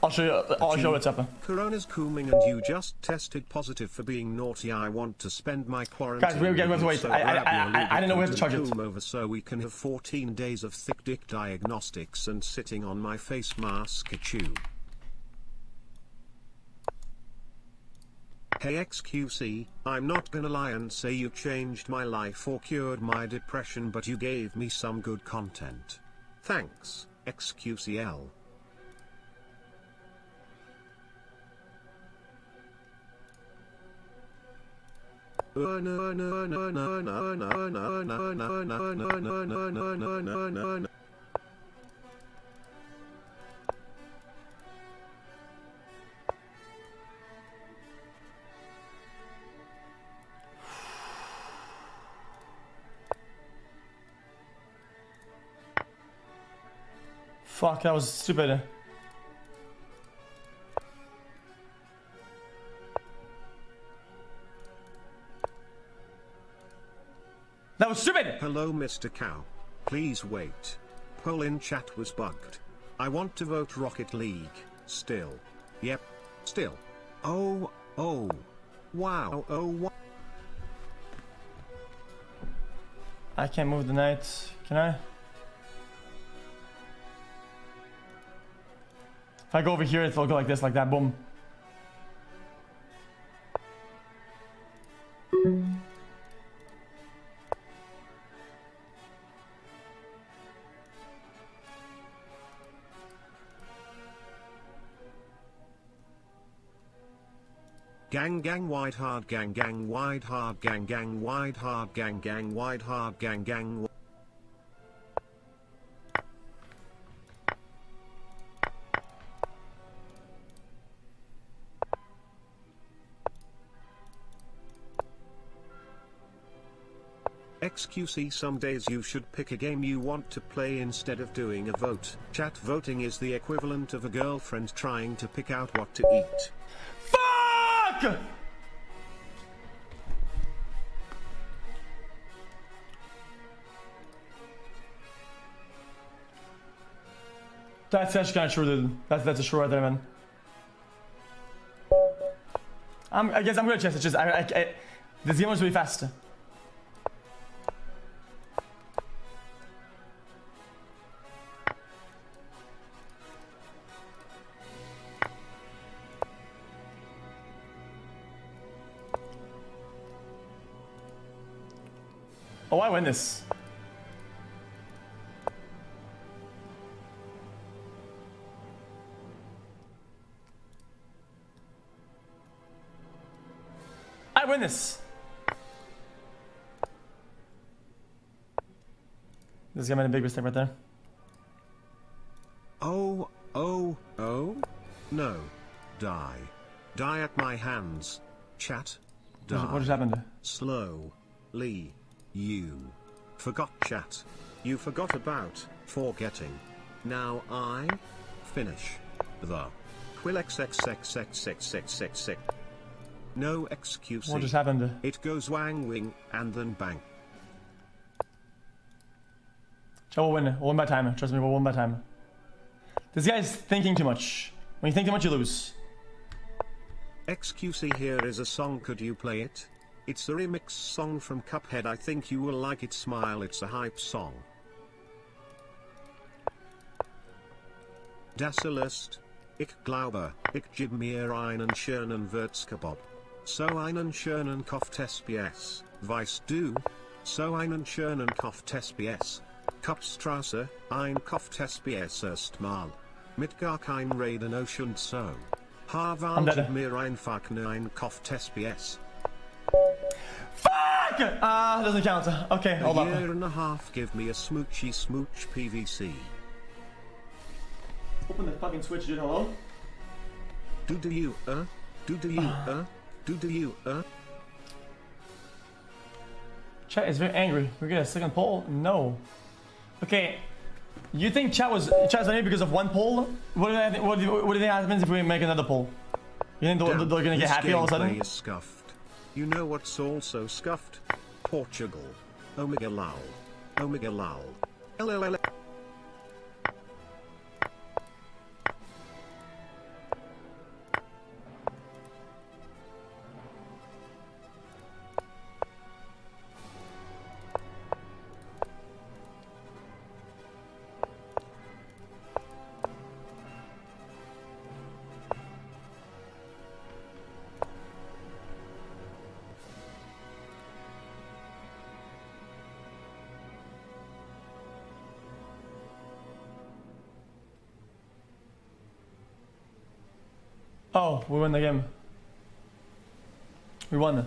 I'll show you. I'll show what's up. Corona's cooming and you just tested positive for being naughty. I want to spend my quarantine. Guys, we have to wait. I didn't know we had to charge it. Over so we can have 14 days of thick dick diagnostics and sitting on my face mask at you. Hey xQc, I'm not gonna lie and say you changed my life or cured my depression, but you gave me some good content. Thanks, xQcL. Fuck, that was stupid. That was stupid! Hello Mr. Cow. Please wait. Poll in chat was bugged. I want to vote Rocket League. Still. Yep. Still. Oh. Wow. Oh. I can't move the knight. Can I? If I go over here, it'll go like this, like that. Boom. Gang wide hard gang wide hard gang wide hard gang wide hard gang. xQc, some days you should pick a game you want to play instead of doing a vote. Chat voting is the equivalent of a girlfriend trying to pick out what to eat. Fuck! That's actually kind of true, dude. That's a true right there, man. I guess I'm gonna chest it. Just this game was really fast. Oh, I win this. I win this. This guy made a big mistake right there. Oh. No. Die at my hands. Chat. Die. What just happened? Slowly. You forgot chat. You forgot about forgetting. Now I finish the quill xxxxxxxx. No xQc. What just happened? It goes wang wing and then bang. So we'll win. We'll win by time. Trust me, we'll win by time. This guy's thinking too much. When you think too much, you lose. xQc, here is a song. Could you play it? It's a remix song from Cuphead. I think you will like it. Smile, it's a hype song. Das Lust, ich glaube, ich gebe mir einen schönen Wurzkebab. So einen schönen Kopf-SPS, weißt du? So einen schönen Kopf-SPS. Kopfstraße, ein Kopf-SPS erstmal. Mit gar kein Reden und so. Harvard mir einfach nur ein Kopf-SPS. Fuck! Doesn't count. Okay, hold on. A year and a half, give me a smoochy smooch PVC. Open the fucking switch, dude. Hello? Do you, Chat is very angry. We get a second poll? No. Okay. You think chat's angry because of one poll? What do you think happens if we make another poll? You think they're gonna get happy all of a sudden? Is scuffed. You know what's also scuffed? Portugal. Omega lol. Omega lol. LLL. Oh, we won the game. We won.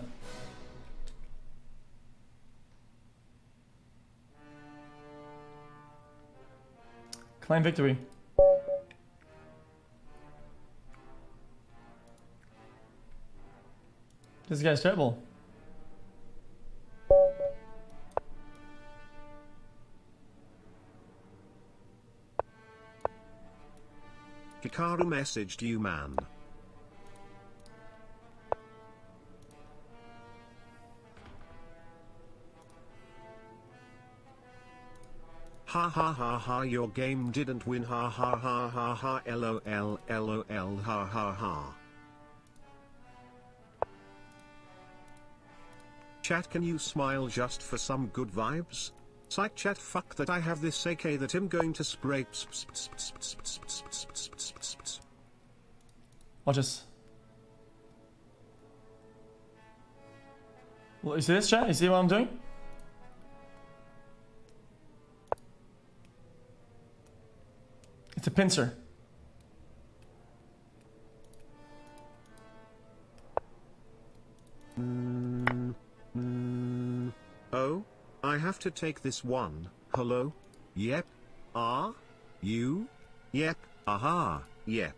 Claim victory. This guy's terrible. Hikaru messaged you, man. Ha ha ha ha, your game didn't win, ha ha ha ha ha, lol lol ha ha ha. Chat, can you smile just for some good vibes? Psych chat, fuck that, I have this AK that I'm going to spray. Watch this. Well, you see this, chat? You see what I'm doing? It's a pincer. Oh, I have to take this one. Hello? Yep. Are you? Yep. Aha. Yep.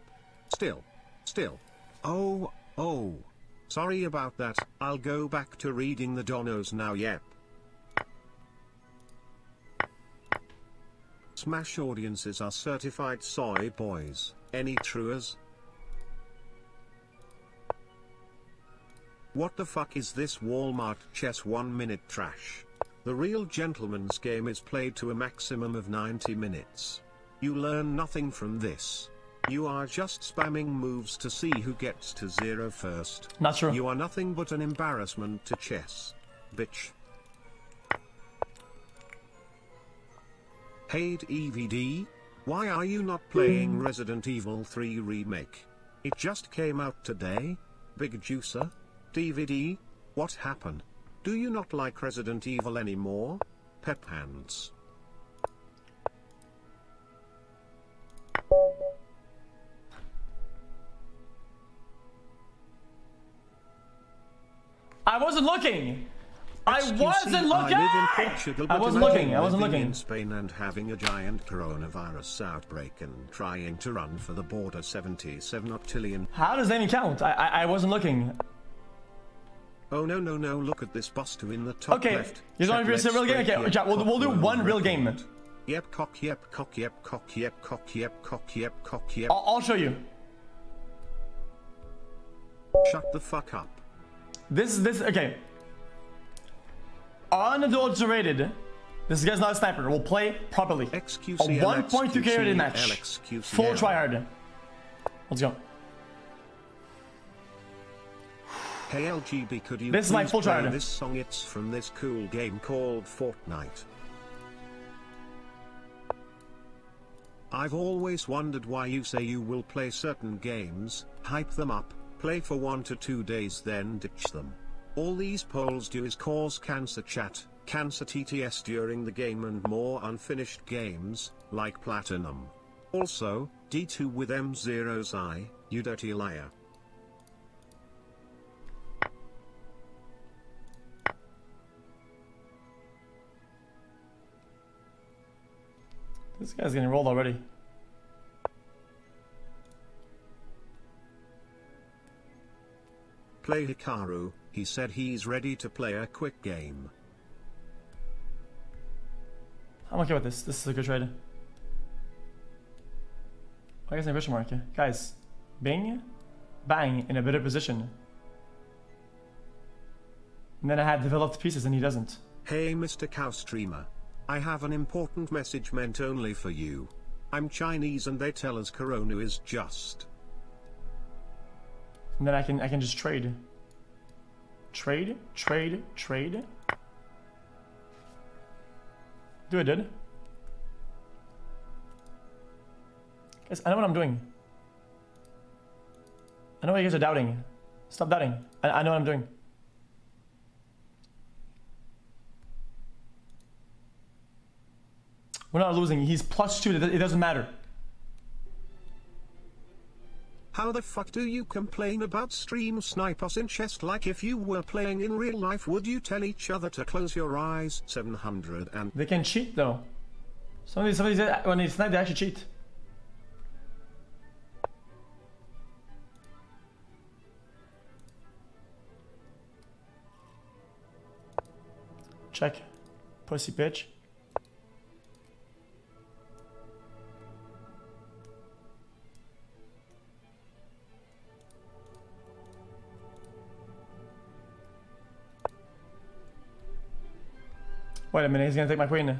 Still. Oh. Sorry about that. I'll go back to reading the donos now. Yep. Smash audiences are certified soy boys. Any truers? What the fuck is this Walmart chess 1 minute trash? The real gentleman's game is played to a maximum of 90 minutes. You learn nothing from this. You are just spamming moves to see who gets to 0 first. Not true. You are nothing but an embarrassment to chess. Bitch. Hate EVD? Why are you not playing Resident Evil 3 Remake? It just came out today? Big juicer? DVD? What happened? Do you not like Resident Evil anymore? Pep hands. I wasn't looking! I xQc, wasn't looking! I live in Portugal, but I wasn't looking, I imagine wasn't living looking. in Spain and having a giant coronavirus outbreak and trying to run for the border 77 octillion. How does that even count? I wasn't looking. Oh no, look at this buster in the top Okay, left. you don't Check, have a real game? let's Okay, break, chat, we'll do cock, one real game. record. Yep, cock, yep, cock, yep, cock, yep, cock, yep, cock, yep, cock, yep. I'll show you. Shut the fuck up. Okay. Unadulterated. This guy's not a sniper. We'll play properly. xQc, A 1.2k rated match. LXQC, Full tryhard. Let's go. Hey LGB, could you This is my please full play tryhard. this song? It's from this cool game called Fortnite. I've always wondered why you say you will play certain games, hype them up, play for 1 to 2 days then ditch them. All these polls do is cause cancer chat, cancer TTS during the game and more unfinished games, like Platinum. Also, D2 with M0's I, you dirty liar. This guy's getting rolled already. Play Hikaru, he said he's ready to play a quick game. I'm okay with this. This is a good trade. I guess in question mark. Guys, Bing, bang, in a better position. And then I had developed pieces and he doesn't. Hey Mr. Cow Streamer. I have an important message meant only for you. I'm Chinese and they tell us Corona is just. And then I can just trade. Trade. Do it, dude. Guys, I know what I'm doing. I know what you guys are doubting. Stop doubting. I know what I'm doing. We're not losing. He's +2. It doesn't matter. How the fuck do you complain about stream snipers in chess like if you were playing in real life? Would you tell each other to close your eyes? 700 and... They can cheat though. Somebody said when they snipe they actually cheat. Check. Pussy bitch. Wait a minute, he's gonna take my queen.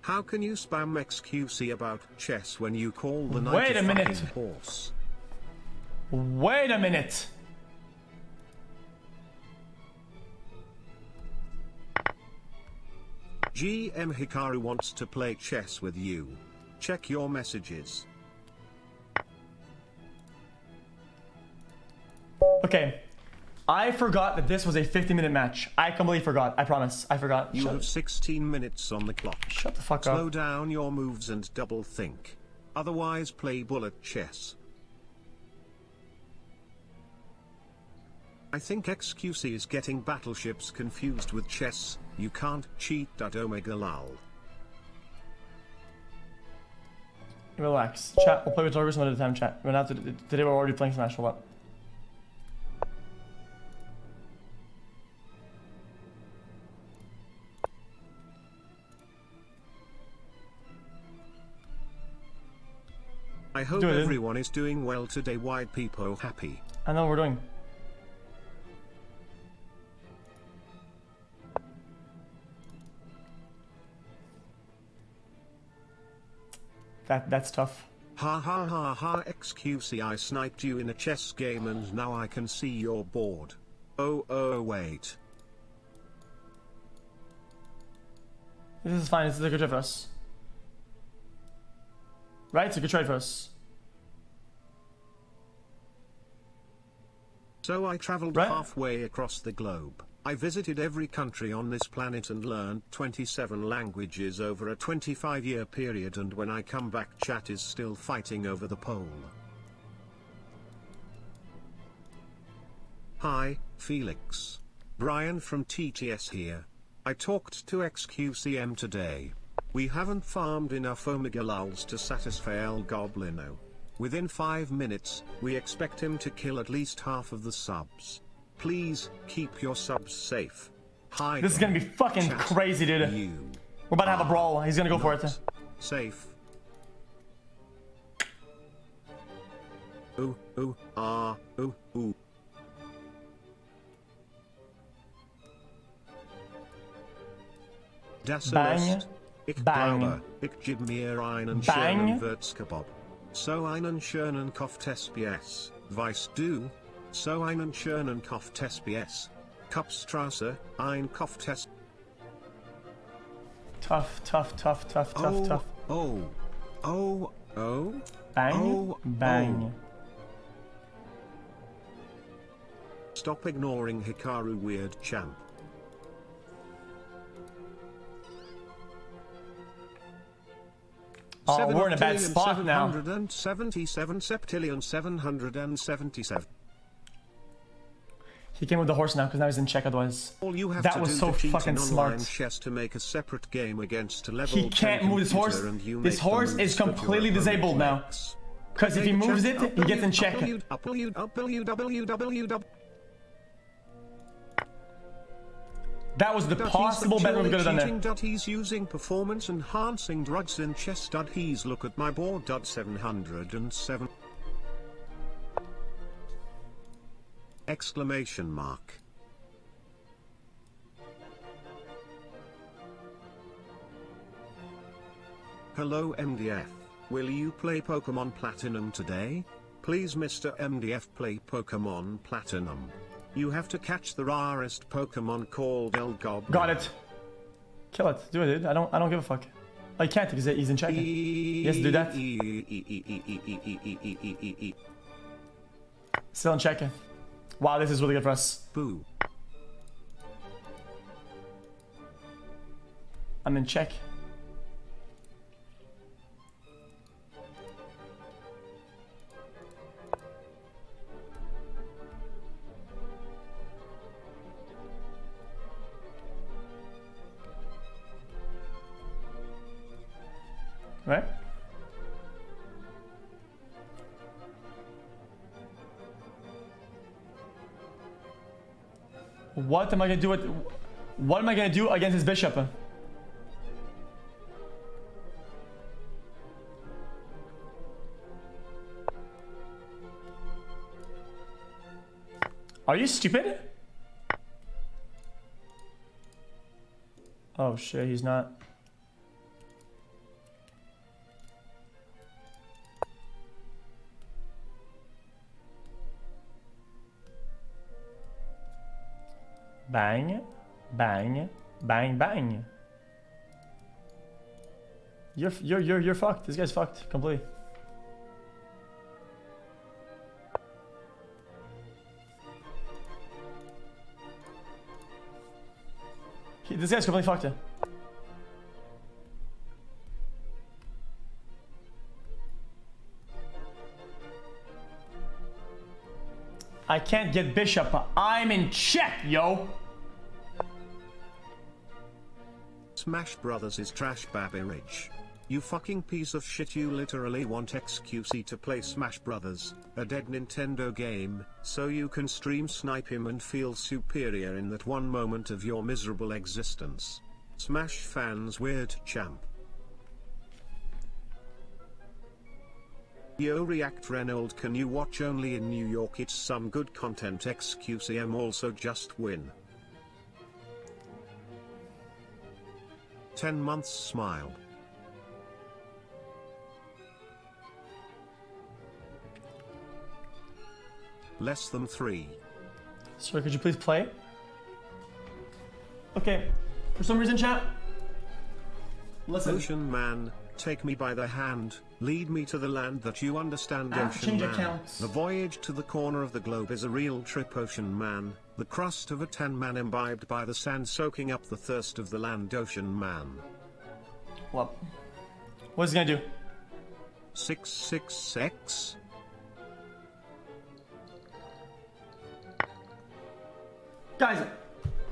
How can you spam xQc about chess when you call the knight Wait a minute. fucking horse? Wait a minute. GM Hikaru wants to play chess with you. Check your messages. Okay. I forgot that this was a 50-minute match. I completely forgot. I promise. I forgot. You have 16 minutes on the clock. Shut the fuck Slow up. down your moves and double think. Otherwise play bullet chess. I think xQc is getting battleships confused with chess. You can't cheat at Omega lol. Relax. Chat, we'll play with Torgus some other time, chat. We're not today we're already playing Smash for what? I hope everyone is doing well today. White people happy. I know what we're doing. That's tough. Ha ha ha ha xQc, I sniped you in a chess game and now I can see you're bored. Oh wait. This is fine, this is a good trade for us. Right? It's a good trade for us. So I traveled halfway across the globe. I visited every country on this planet and learned 27 languages over a 25-year period, and when I come back chat is still fighting over the pole. Hi, Felix. Brian from TTS here. I talked to xQcM today. We haven't farmed enough Omega lulls to satisfy El Goblino. Within 5 minutes, we expect him to kill at least half of the subs. Please, keep your subs safe. Hi. This is gonna be fucking crazy, dude. We're about to have a brawl. He's gonna go for it. Safe. Ooh, ooh, ah, ooh, ooh. Das Bang. Ich Bang. glaube, ich gebe mir einen Bang. schönen Würzkebab. So einen schönen Kopftespieß, weißt du? So einen schönen Kopftespieß. Kopfstraße, ein Kopftest. Tough. Oh. Bang. Bang. Stop ignoring Hikaru, weird champ. Oh, we're in a bad spot now. 777 septillion 777. He came with the horse now because now he's in check otherwise. All you have that to was do so to cheat fucking in smart. online chess to make a separate game against a level He can't move his horse. This horse is completely disabled now. Because if he moves it, he gets in check. That was the possible bet we could have done there. He's using performance enhancing drugs in chess. He's look at my board. 707. Exclamation mark. Hello MDF, will you play Pokemon Platinum today? Please Mr. MDF, play Pokemon Platinum. You have to catch the rarest Pokemon called El Goblino. Got it. Kill it. Do it, dude. I don't give a fuck. Oh, he can't because he's in check. He has to do that. Still in check. Wow, this is really good for us. Boo. I'm in check. Right? What am I gonna do with... What am I gonna do against his bishop? Are you stupid? Oh shit, he's not. Bang, bang, bang, bang. You're fucked. This guy's fucked completely. This guy's completely fucked. I can't get bishop. I'm in check, yo. Smash Brothers is trash Babirage. You fucking piece of shit, you literally want xQc to play Smash Brothers, a dead Nintendo game, so you can stream snipe him and feel superior in that one moment of your miserable existence. Smash fans weird champ. Yo React Reynold, can you watch only in New York? It's some good content. xQcM also just win. 10 months smile. Less than 3. Sir, could you please play? Okay. For some reason, chat. Listen. Ocean man, take me by the hand, lead me to the land that you understand. Ocean change man. accounts. The voyage to the corner of the globe is a real trip. Ocean man, the crust of a tan man imbibed by the sand, soaking up the thirst of the land. Ocean man. What? What's he gonna do? 66x. Guys,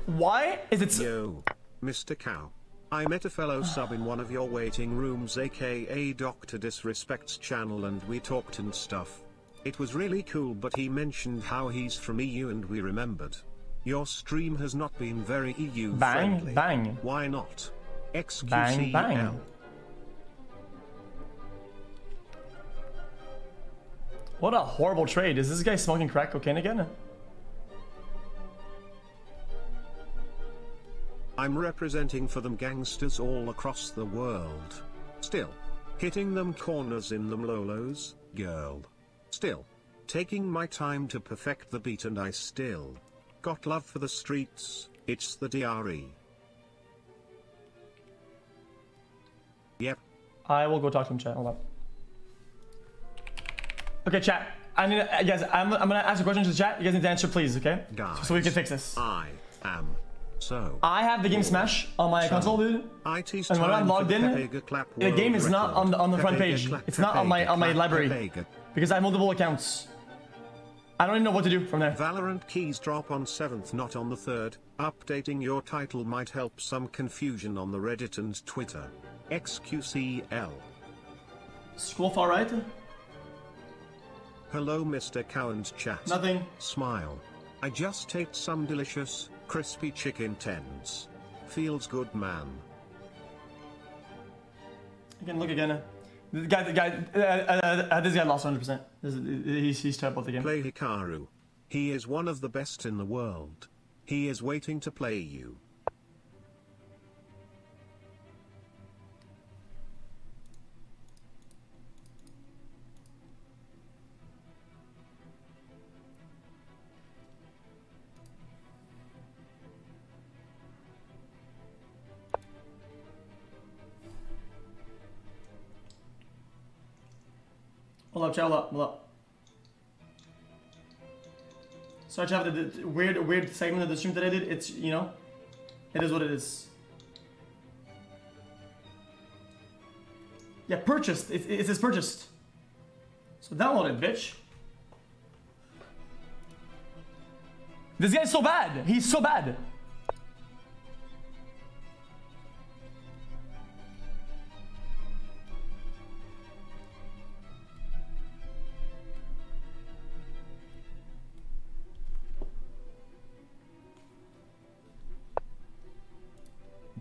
why is it so... Yo, Mr. Cow. I met a fellow sub in one of your waiting rooms, aka Dr. Disrespect's channel, and we talked and stuff. It was really cool, but he mentioned how he's from EU and we remembered. Your stream has not been very EU friendly. Bang, bang. Why not? xQcOW. Bang, bang. What a horrible trade. Is this guy smoking crack cocaine again? I'm representing for them gangsters all across the world. Still, hitting them corners in them lolos, girl. Still, taking my time to perfect the beat, and I still got love for the streets. It's the DRE. Yep. I will go talk to him, chat. Hold up. Okay, chat. I need to, guys, I'm gonna ask a question to the chat. You guys need to answer, please, okay? Guys, so we can fix this. I am so. I have the game Smash on my console, dude. And when I'm logged in, the game is not on the front page. It's not on my library because I have multiple accounts. I don't even know what to do from there. Valorant keys drop on 7th, not on the 3rd. Updating your title might help some confusion on the Reddit and Twitter. xQcL. School far right? Hello, Mr. Cow and chat. Nothing. Smile. I just ate some delicious, crispy chicken tends. Feels good, man. Again, look again. This guy lost 100%. He's terrible at the game. Play Hikaru. He is one of the best in the world. He is waiting to play you. Hold up, chat, hold up. So I have the weird segment of the stream that I did. It's, you know, it is what it is. Yeah, purchased. It says purchased. So download it, bitch. This guy's so bad. He's so bad.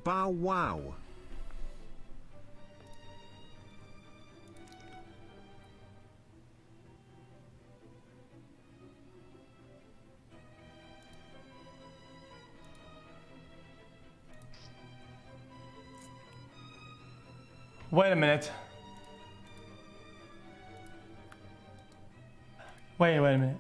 Bow wow. Wait a minute. Wait a minute.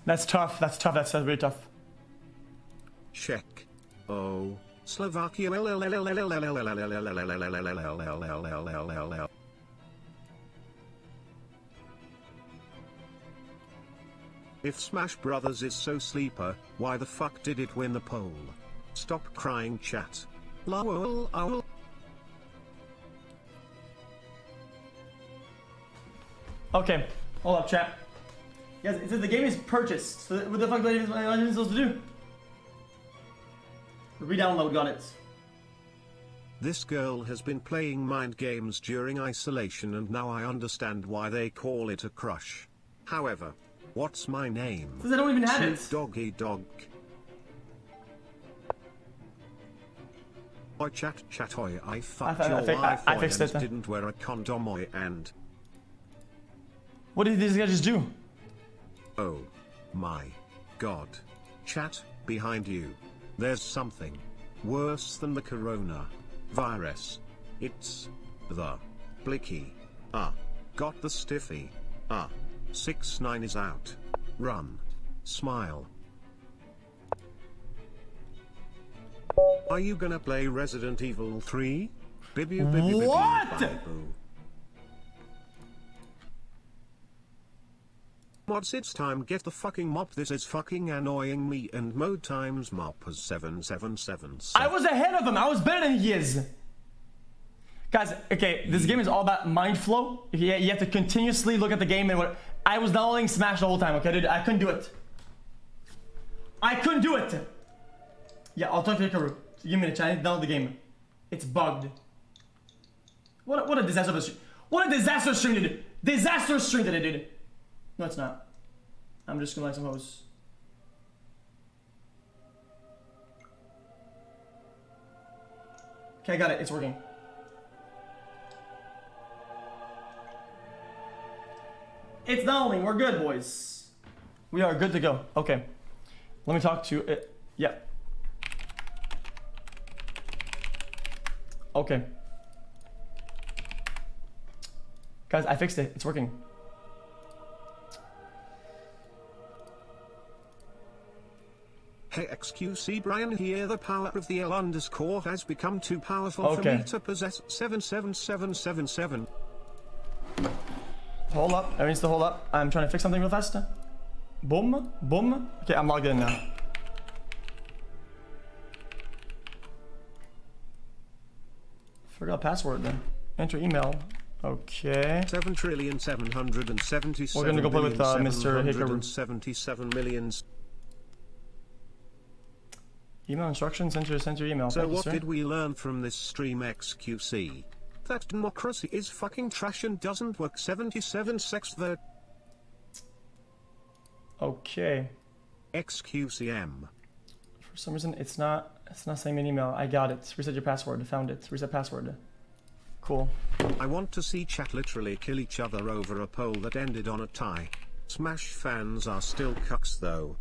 That's tough. That's really tough. Check. Oh, Slovakia. If Smash Brothers is so sleeper, why the fuck did it win the poll? Stop crying, chat. Lol. Okay, hold up, chat. Yes, it says the game is purchased. So what the fuck is I supposed to do? Re-download, got it. This girl has been playing mind games during isolation and now I understand why they call it a crush. However, what's my name? Because I don't even have it. Doggy dog. Oi chat oi, I fucked your wife I fixed and it. didn't wear a condom oi and... What did this guy just do? Oh my god. Chat, behind you. There's something worse than the corona virus. It's the blicky. Got the stiffy. 6ix9ine is out. Run. Smile. Are you gonna play Resident Evil 3? What? Mods, it's time, get the fucking mop. This is fucking annoying me, and mode times mop as 777. I was ahead of him. I was better than he is. Guys, okay, this game is all about mind flow. You have to continuously look at the game and what. I was downloading Smash the whole time, okay, dude? I couldn't do it. I couldn't do it. Yeah, I'll talk to Hikaru. Give me a chance. I need to download the game. It's bugged. What a disaster of a stream. What a disaster stream, dude. Disaster stream that I did. No, it's not. I'm just gonna like some hose. Okay, I got it. It's working. It's downloading. We're good, boys. We are good to go. Okay. Let me talk to it. Yeah. Okay. Guys, I fixed it. It's working. Hey xQc Brian here, the power of the L _ has become too powerful for me to possess 77777. Hold up, everything needs to hold up. I'm trying to fix something real fast. Boom, boom. Okay, I'm logged in now. Forgot password then. Enter email. Okay. 7,777,000,000. We're gonna go play with Mr. Hikaru. 77 millions. Email instructions, send your email. So what did we learn from this stream xQc? That democracy is fucking trash and doesn't work. 77 sex the... Okay. xQcM. For some reason it's not sending me an email. I got it. Reset your password. I found it. Reset password. Cool. I want to see chat literally kill each other over a poll that ended on a tie. Smash fans are still cucks though.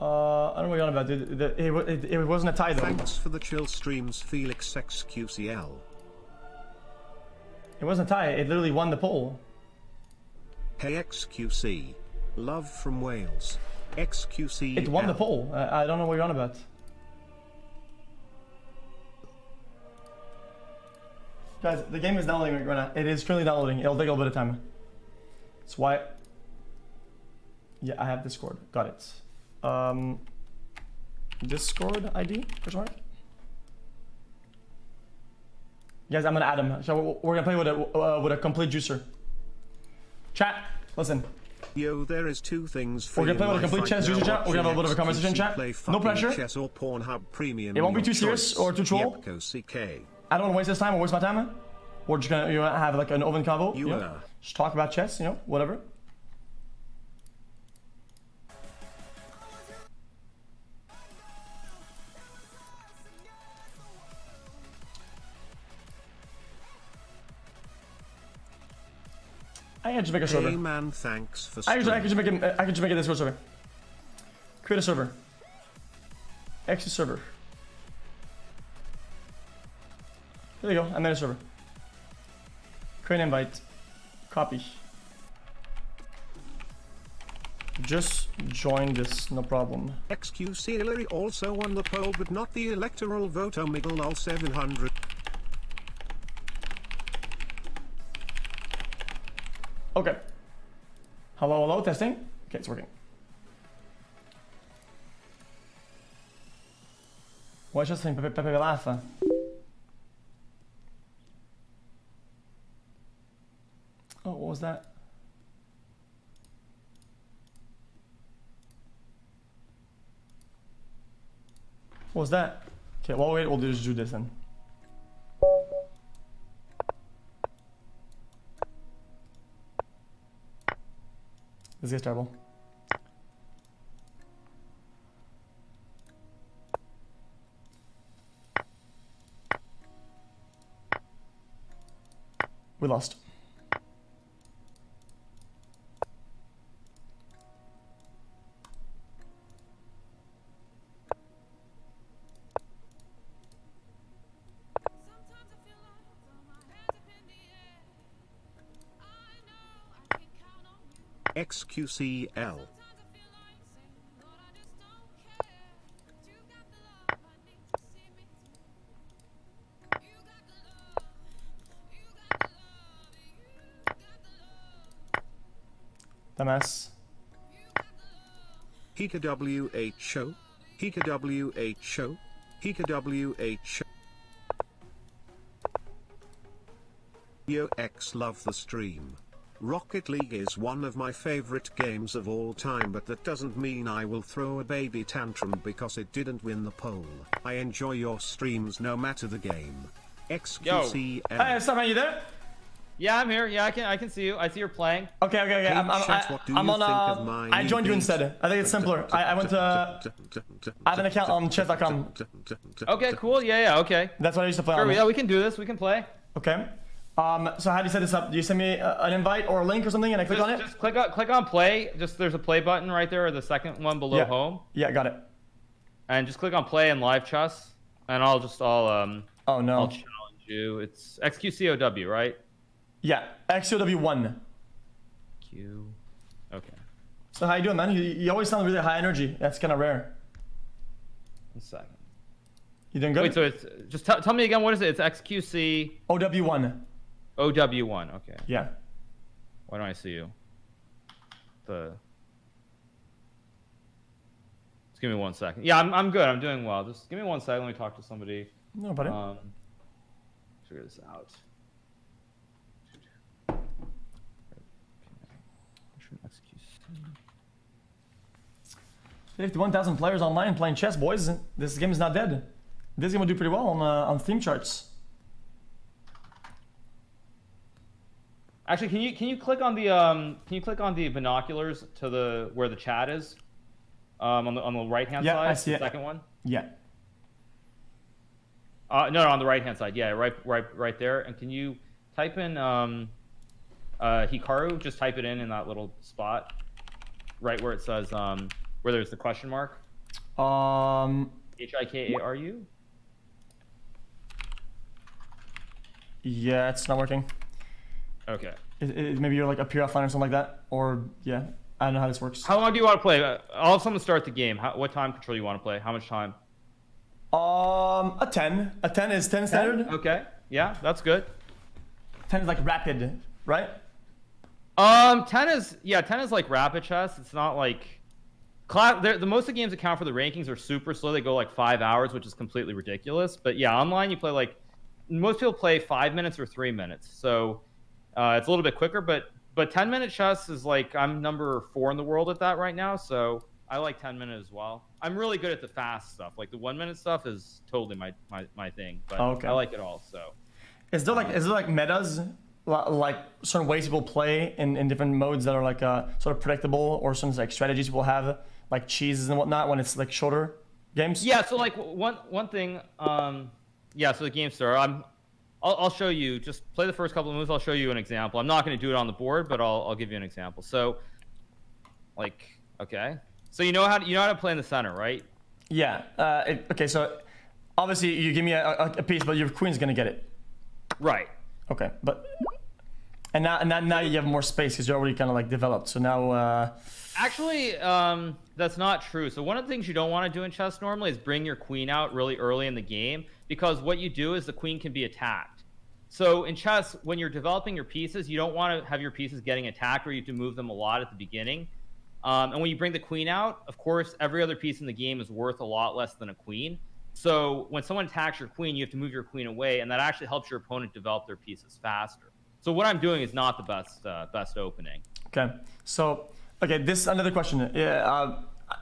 I don't know what you're on about, dude. It wasn't a tie though. Thanks for the chill streams, Felix xQcL. It wasn't a tie. It literally won the poll. Hey xQc. Love from Wales. xQc. It won the poll. I don't know what you're on about. Guys, the game is downloading right now. It is currently downloading. It'll take a little bit of time. That's why. Yeah, I have Discord. Got it. Discord ID? Which one? Guys, I'm gonna add him. So we're gonna play with a complete juicer. Chat, listen. Yo, there is two things for we're gonna play with a complete chess juicer chat. We're gonna have a bit of a conversation chat. No pressure. Chess or Pornhub Premium, it won't be too serious or too troll. xQcOW. I don't wanna waste this time or waste my time. We're just gonna have like an open convo. You know? Just talk about chess, you know, whatever. I can just make a server. Hey man, thanks for I can just make a Discord server. Create a server. Exit server. There you go. I made a server. Create an invite. Copy. Just join this, no problem. xQc Hillary also won the poll, but not the electoral vote. Omegle lol 700. Okay. Hello, hello, testing. Okay, it's working. What's just saying Pepe Laugh? Oh, what was that? What was that? Okay, well, wait, we'll just do this then. This guy's terrible. We lost. xQcL. Dumbass. Hikaru. Hikaru. Hikaru. Yo X love the stream. Rocket League is one of my favorite games of all time, but that doesn't mean I will throw a baby tantrum because it didn't win the poll. I enjoy your streams no matter the game. xQcL. Hey, Stefan, are you there? Yeah, I'm here. Yeah, I can see you. I see you're playing. Okay. I'm on. I joined you instead. I think it's simpler. I went to. I have an account on chess.com. Okay, cool. Yeah. Okay. That's what I used to play Sure, on. yeah, we can do this. We can play. Okay. So how do you set this up? Do you send me an invite or a link or something and I click on it? Just click on play. Just there's a play button right there, or the second one below home. Yeah, got it. And just click on play and live chess, and I'll oh no. I'll challenge you. It's xQcOW, right? Yeah, xQcOW1. Q. Okay. So how you doing, man? You always sound really high energy. That's kind of rare. 1 second. You doing good? Wait, so it's just tell me again. What is it? It's xQc. OW1. OW1. Okay. Yeah. Why don't I see you? Just give me 1 second. Yeah, I'm good. I'm doing well. Just give me 1 second. Let me talk to somebody. No, buddy. Figure this out. 51,000 players online playing chess, boys. This game is not dead. This game will do pretty well on Steam charts. Actually, can you click on the binoculars to where the chat is, on the right hand side? Yeah, I see the it. second one. Yeah. No, on the right hand side. Yeah, right there. And can you type in Hikaru? Just type it in that little spot, right where it says where there's the question mark. Hikaru. Yeah, it's not working. Okay. Maybe you're like up here offline or something like that, or yeah, I don't know how this works. How long do you want to play? I'll have someone start the game. What time control you want to play? How much time? A 10. A 10 is 10 standard. Okay. Yeah, that's good. 10 is like rapid, right? 10 is like rapid chess. It's not like the most of the games that count for the rankings are super slow. They go like 5 hours, which is completely ridiculous. But yeah, online you play like most people play 5 minutes or 3 minutes, so it's a little bit quicker. But 10-minute chess is like I'm number 4 in the world at that right now, so I like 10-minute as well. I'm really good at the fast stuff. Like the 1-minute stuff is totally my thing, but I like it all. So is there like metas, like certain ways people play in different modes that are like sort of predictable, or some like strategies people have, like cheeses and whatnot when it's like shorter games? Yeah, so like one thing, so the game star, I'll show you. Just play the first couple of moves. I'll show you an example. I'm not going to do it on the board, but I'll give you an example. So, like, okay, so you know how to play in the center, right? Yeah. Okay. So obviously you give me a piece, but your queen's gonna get it. Right. Okay. But now you have more space because you're already kind of like developed. So now. Actually, that's not true. So one of the things you don't want to do in chess normally is bring your queen out really early in the game, because what you do is the queen can be attacked. So in chess, when you're developing your pieces, you don't want to have your pieces getting attacked, or you have to move them a lot at the beginning. And when you bring the queen out, of course, every other piece in the game is worth a lot less than a queen. So when someone attacks your queen, you have to move your queen away, and that actually helps your opponent develop their pieces faster. So what I'm doing is not the best opening. Okay. So, okay, this is another question. Yeah,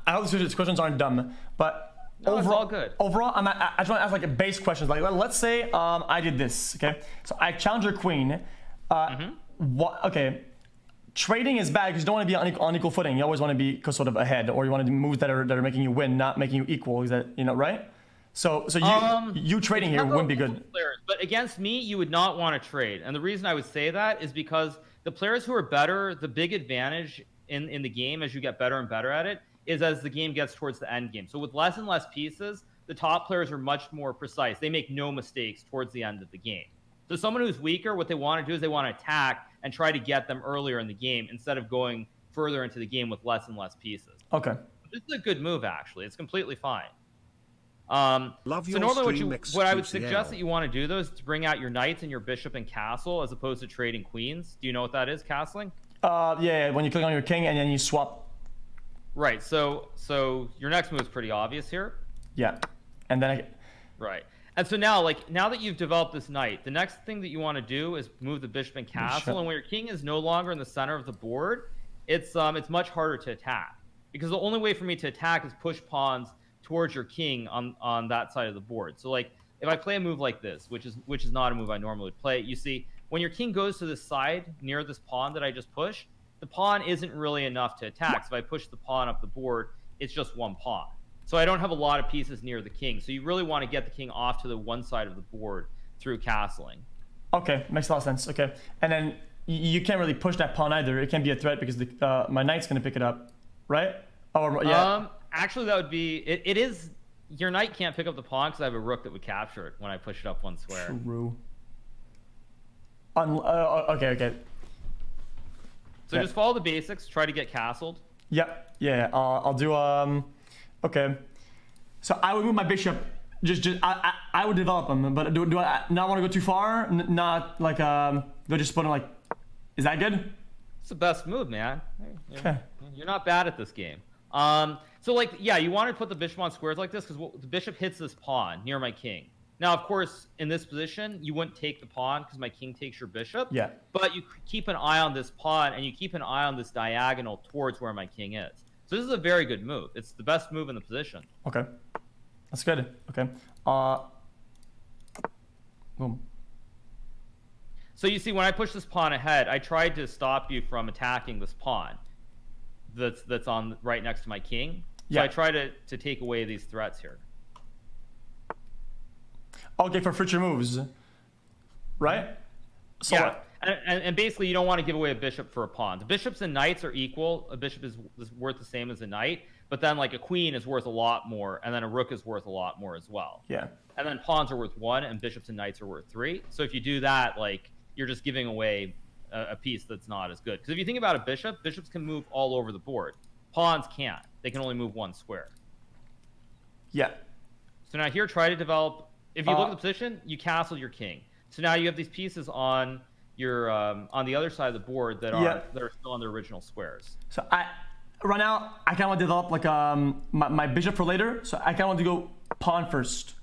I hope these questions aren't dumb, but no, it's all good. Overall, I just want to ask like a base questions. Like, let's say I did this. Okay, so I challenge your queen. What? Okay. Trading is bad because you don't want to be on equal footing. You always want to be sort of ahead, or you want to do moves that are making you win, not making you equal. Is that right? So you trading here wouldn't be good. Players, but against me, you would not want to trade. And the reason I would say that is because the players who are better, the big advantage in the game as you get better and better at it is as the game gets towards the end game. So with less and less pieces, the top players are much more precise. They make no mistakes towards the end of the game. So someone who's weaker, what they want to do is they want to attack and try to get them earlier in the game instead of going further into the game with less and less pieces. Okay. This is a good move, actually. It's completely fine. Love so your normally what I would xQcOW. suggest that you want to do, though, is to bring out your knights and your bishop and castle as opposed to trading queens. Do you know what that is, castling? Yeah, when you click on your king and then you swap. Right, so your next move is pretty obvious here. Yeah, and then right. And so now that you've developed this knight, the next thing that you want to do is move the bishop and castle. And when your king is no longer in the center of the board, it's much harder to attack, because the only way for me to attack is push pawns towards your king on that side of the board. So like if I play a move like this, which is not a move I normally would play, you see when your king goes to this side near this pawn that I just pushed, the pawn isn't really enough to attack. So if I push the pawn up the board, it's just one pawn. So I don't have a lot of pieces near the king. So you really want to get the king off to the one side of the board through castling. Okay, makes a lot of sense. Okay, and then you can't really push that pawn either. It can be a threat because my knight's going to pick it up, right? Or yeah. Actually, that would be it is your knight can't pick up the pawn because I have a rook that would capture it when I push it up one square. True. Okay. So just follow the basics. Try to get castled. Yep. Yeah. I'll do Okay. So I would move my bishop. I would develop them, but do I not want to go too far? Not like do I just put in like? Is that good? It's the best move, man. Okay. You're not bad at this game. So like, yeah, you want to put the bishop on squares like this because the bishop hits this pawn near my king. Now, of course, in this position, you wouldn't take the pawn because my king takes your bishop. Yeah. But you keep an eye on this pawn, and you keep an eye on this diagonal towards where my king is. So this is a very good move. It's the best move in the position. Okay. That's good. Okay. Boom. So you see, when I push this pawn ahead, I tried to stop you from attacking this pawn that's on right next to my king. So yeah. I try to take away these threats here. Okay, for future moves, right? So yeah, and basically you don't want to give away a bishop for a pawn. The bishops and knights are equal. A bishop is worth the same as a knight, but then like a queen is worth a lot more, and then a rook is worth a lot more as well. Yeah. And then pawns are worth 1, and bishops and knights are worth 3. So if you do that, like you're just giving away a piece that's not as good. Because if you think about a bishop, bishops can move all over the board. Pawns can't. They can only move one square. Yeah. So now here, try to develop. If you look at the position, you castle your king. So now you have these pieces on on the other side of the board that are still on their original squares. So right now I kind of want to develop like my bishop for later. So I kind of want to go pawn first.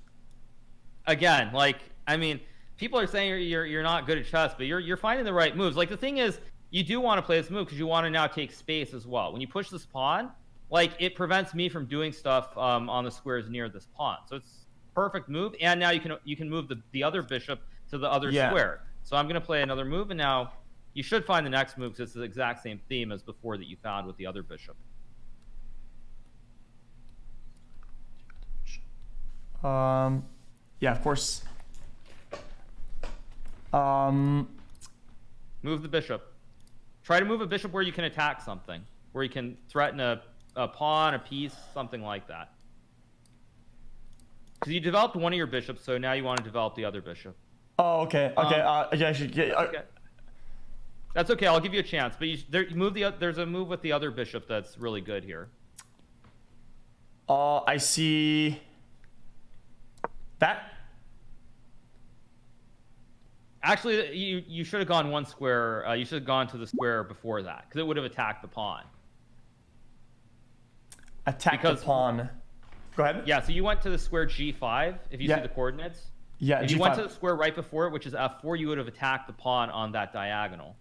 Again, like, I mean, people are saying you're not good at chess, but you're finding the right moves. Like, the thing is, you do want to play this move because you want to now take space as well. When you push this pawn, like, it prevents me from doing stuff on the squares near this pawn. So it's perfect move, and now you can move the other bishop to the other square. So I'm going to play another move, and now you should find the next move because it's the exact same theme as before that you found with the other bishop. Yeah, of course. Move the bishop. Try to move a bishop where you can attack something, where you can threaten a pawn, a piece, something like that. Because you developed one of your bishops, so now you want to develop the other bishop. Oh, okay. Okay. Okay. That's okay. I'll give you a chance, but there's a move with the other bishop that's really good here. I see that. Actually, you should have gone one square. You should have gone to the square before that, because it would have attacked the pawn. The pawn. Go ahead. Yeah, so you went to the square G5, if you see the coordinates. Yeah, if G5. you went to the square right before it, which is F4, you would have attacked the pawn on that diagonal.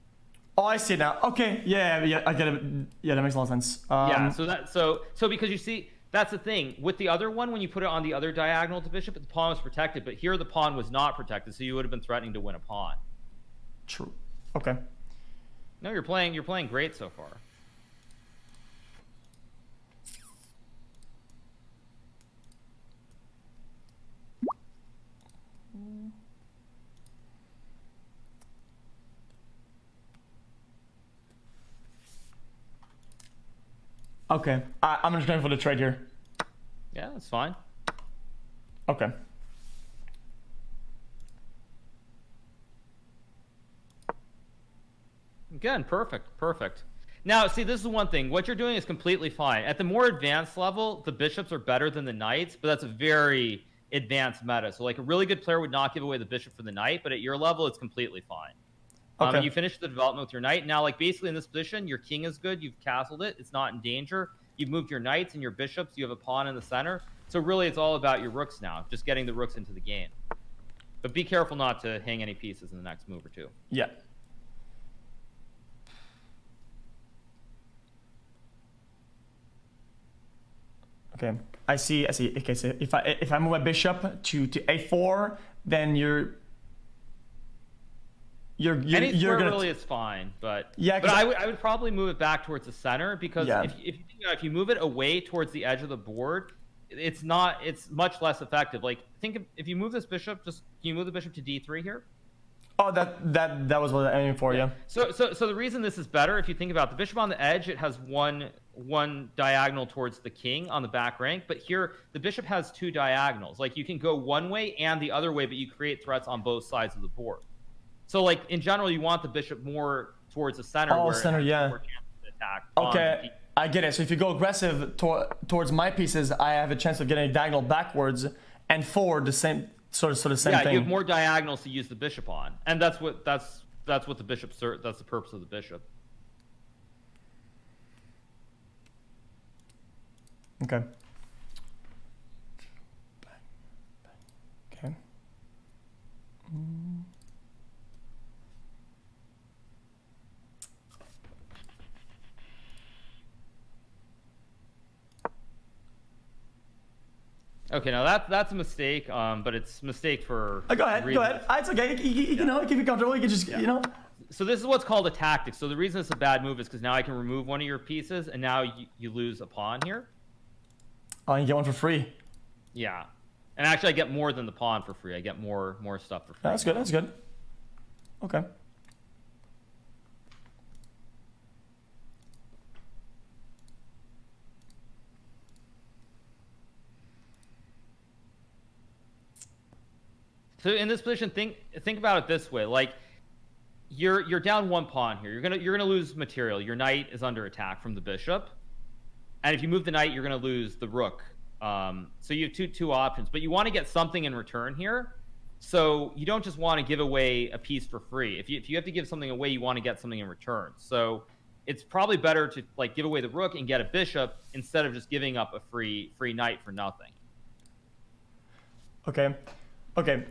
Oh, I see it now. Okay, yeah, I get it. Yeah, that makes a lot of sense. Yeah, so because you see, that's the thing. With the other one, when you put it on the other diagonal to bishop, the pawn was protected, but here the pawn was not protected, so you would have been threatening to win a pawn. True. Okay. No, you're playing great so far. Okay, I'm just going for the trade here. Yeah, that's fine. Okay. Again, perfect. Now, see, this is one thing. What you're doing is completely fine. At the more advanced level, the bishops are better than the knights, but that's a very advanced meta. So, like, a really good player would not give away the bishop for the knight, but at your level, it's completely fine. Okay. You finished the development with your knight. Now, like, basically in this position, your king is good. You've castled it. It's not in danger. You've moved your knights and your bishops. You have a pawn in the center. So really, it's all about your rooks now, just getting the rooks into the game. But be careful not to hang any pieces in the next move or two. Yeah. Okay, I see. Okay, so if I move a bishop to a4, then you're Any square gonna really is fine, but yeah. But I would probably move it back towards the center, because Yeah. if you move it away towards the edge of the board, it's much less effective. Like, if you move this bishop, can you move the bishop to d3 here? Oh, that was what I'm aiming for. Yeah. So the reason this is better, if you think about the bishop on the edge, it has one diagonal towards the king on the back rank, but here the bishop has two diagonals. Like, you can go one way and the other way, but you create threats on both sides of the board. So, like, in general, you want the bishop more towards the center. Oh, where center, it has yeah. more chances to attack. Okay, I get it. So if you go aggressive towards my pieces, I have a chance of getting a diagonal backwards and forward, the same sort of same thing. Yeah, you have more diagonals to use the bishop on, and that's what the bishop. That's the purpose of the bishop. Okay. Okay. Okay, now that's a mistake, but it's a mistake for Go ahead. It's okay. You know, keep it comfortable. You can just, you know. So this is what's called a tactic. So the reason it's a bad move is because now I can remove one of your pieces, and now you lose a pawn here. Oh, you get one for free. Yeah, and actually I get more than the pawn for free. I get more stuff for free. That's good. That's good. Okay. So in this position, think about it this way: like, you're down one pawn here. You're gonna lose material. Your knight is under attack from the bishop, and if you move the knight, you're gonna lose the rook. So you have two options, but you want to get something in return here. So you don't just want to give away a piece for free. If you have to give something away, you want to get something in return. So it's probably better to like give away the rook and get a bishop instead of just giving up a free knight for nothing. Okay. Okay.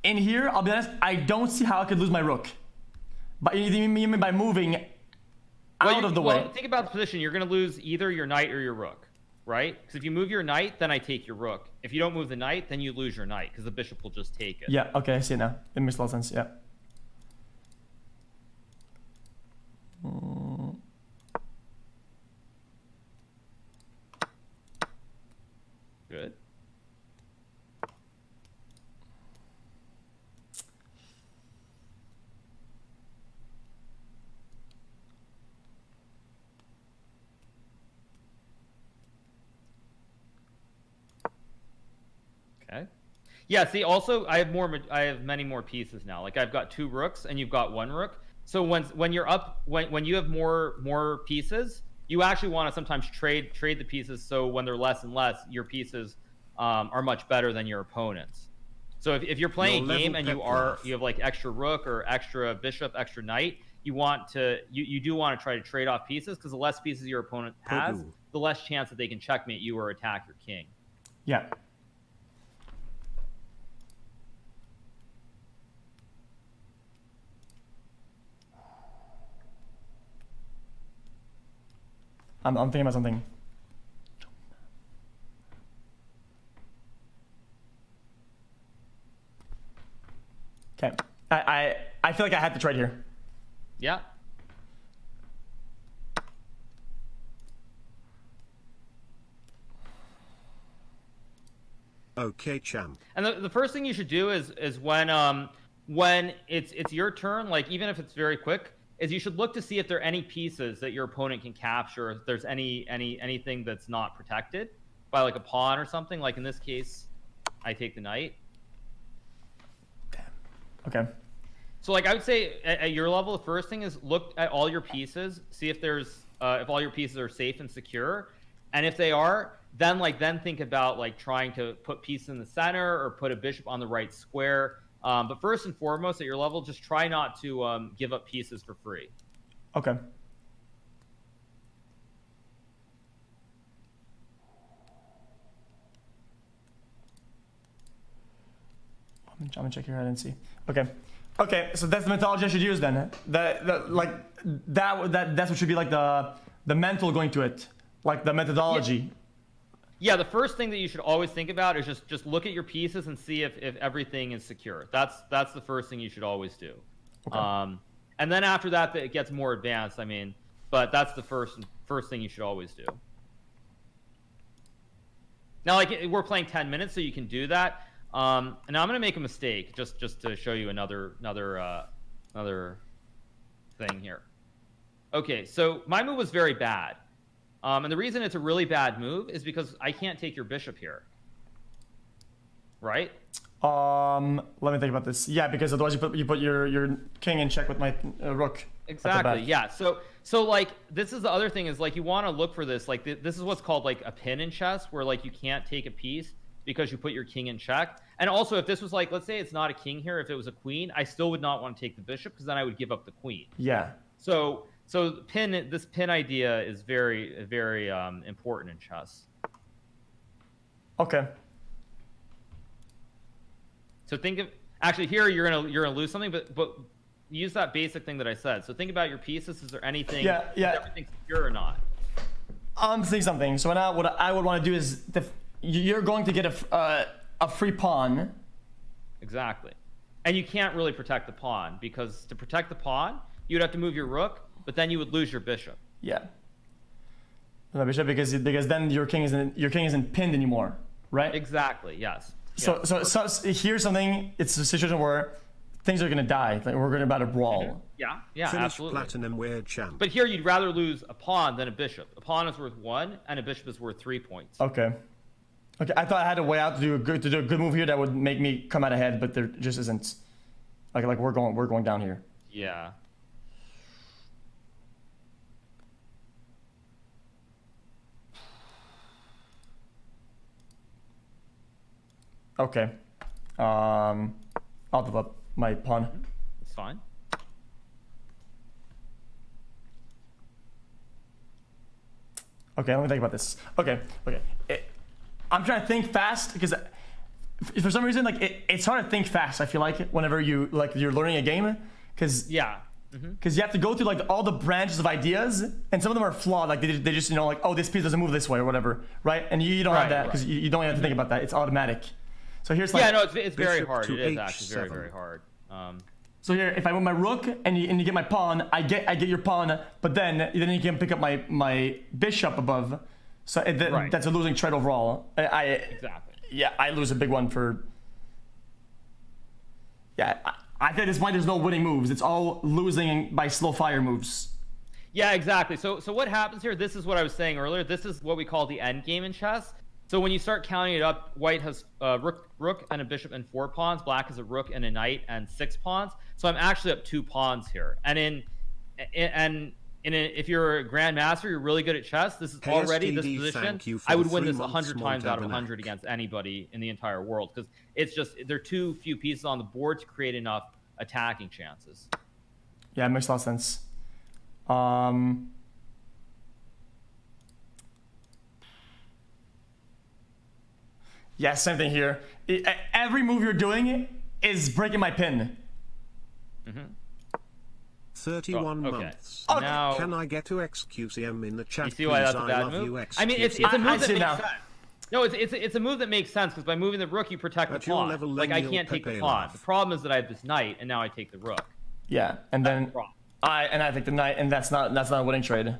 In here, I'll be honest, I don't see how I could lose my rook. But you mean by moving out of the way? Think about the position. You're going to lose either your knight or your rook, right? Because if you move your knight, then I take your rook. If you don't move the knight, then you lose your knight because the bishop will just take it. Yeah, okay, I see it now. It makes a lot of sense, yeah. Good. Okay. Yeah, see, also I have many more pieces now. Like I've got 2 rooks and you've got 1 rook. So when you're up when you have more pieces, you actually want to sometimes trade the pieces, so when they're less and less, your pieces are much better than your opponents. So if you're playing a game and you have like extra rook or extra bishop, extra knight, you do want to try to trade off pieces, because the less pieces your opponent has, the less chance that they can checkmate you or attack your king. Yeah. I'm thinking about something. Okay. I feel like I had to trade here. Yeah. Okay, champ. And the first thing you should do is when it's your turn, like even if it's very quick, is you should look to see if there are any pieces that your opponent can capture, if there's anything that's not protected by like a pawn or something. Like in this case, I take the knight. Damn. Okay. So like I would say at your level, the first thing is look at all your pieces, see if if all your pieces are safe and secure, and if they are, then think about like trying to put pieces in the center or put a bishop on the right square. But first and foremost, at your level, just try not to give up pieces for free. Okay. I'm gonna check here. I didn't see. Okay. Okay. So that's the methodology I should use then. That's what should be like the mental going to it, like the methodology. Yeah, the first thing that you should always think about is just look at your pieces and see if everything is secure. That's the first thing you should always do. Okay. And then after that, it gets more advanced. I mean, but that's the first thing you should always do. Now, like we're playing 10 minutes, so you can do that. And now I'm gonna make a mistake just to show you another thing here. Okay, so my move was very bad. And the reason it's a really bad move is because I can't take your bishop here. Right? Let me think about this. Yeah, because otherwise you put your king in check with my rook. Exactly. Yeah. So like this is the other thing is like you want to look for this. Like this is what's called like a pin in chess, where like you can't take a piece because you put your king in check. And also, if this was like, let's say it's not a king here, if it was a queen, I still would not want to take the bishop because then I would give up the queen. Yeah. So this pin idea is very, very important in chess. Okay. So think of actually here you're gonna lose something, but use that basic thing that I said. So think about your pieces. Is there anything? Yeah. Is everything secure or not? I'm saying something. So now what I would want to do is you're going to get a free pawn. Exactly. And you can't really protect the pawn, because to protect the pawn, you'd have to move your rook, but then you would lose your bishop. Yeah. The bishop because then your king isn't pinned anymore, right? Exactly. Yes. So here's something. It's a situation where things are gonna die. Like we're gonna about to brawl. Yeah. Finish Absolutely. platinum weird champ. But here you'd rather lose a pawn than a bishop. A pawn is worth 1, and a bishop is worth 3 points. Okay. Okay. I thought I had a way out to do a good move here that would make me come out ahead, but there just isn't. Like we're going down here. Yeah. Okay. I'll develop my pawn. It's fine. Okay, let me think about this. Okay. I'm trying to think fast because for some reason, like it's hard to think fast. I feel like whenever you're learning a game, because Yeah. because you have to go through like all the branches of ideas, and some of them are flawed. Like they just like, oh, this piece doesn't move this way or whatever, right? And you don't have that because you don't have to think about that. It's automatic. So here's like, Yeah, no, it's very Bishop hard. to It is actually very, H7. very hard. so here, if I move my rook and you get my pawn, I get your pawn, but then you can pick up my bishop above. So Right. that's a losing trade overall. Exactly. Yeah, I lose a big one for. Yeah, I think at this point there's no winning moves. It's all losing by slow fire moves. Yeah, exactly. So what happens here? This is what I was saying earlier. This is what we call the end game in chess. So when you start counting it up, white has rook and a bishop and 4 pawns. Black has a rook and a knight and 6 pawns. So I'm actually up 2 pawns here. And if you're a grandmaster, you're really good at chess. This is already this KSTD, position. thank you for I would the win 3 this 100 months, times out of Montabanak. 100 against anybody in the entire world because it's just there are too few pieces on the board to create enough attacking chances. Yeah, it makes a lot of sense. Yeah, same thing here. Every move you're doing is breaking my pin. 31 Okay. months. Now, Can I get to xQcM in the chat? you see why please? that's a I bad love move? you, I mean, it's XQC. a move I that see makes now. sense. No, it's a move that makes sense because by moving the rook, you protect the At your pawn. level, Like I Lemuel can't take the Pepe pawn. laugh. The problem is that I have this knight, and now I take the rook. Yeah, and then problem. I take the knight, and that's not a winning trade.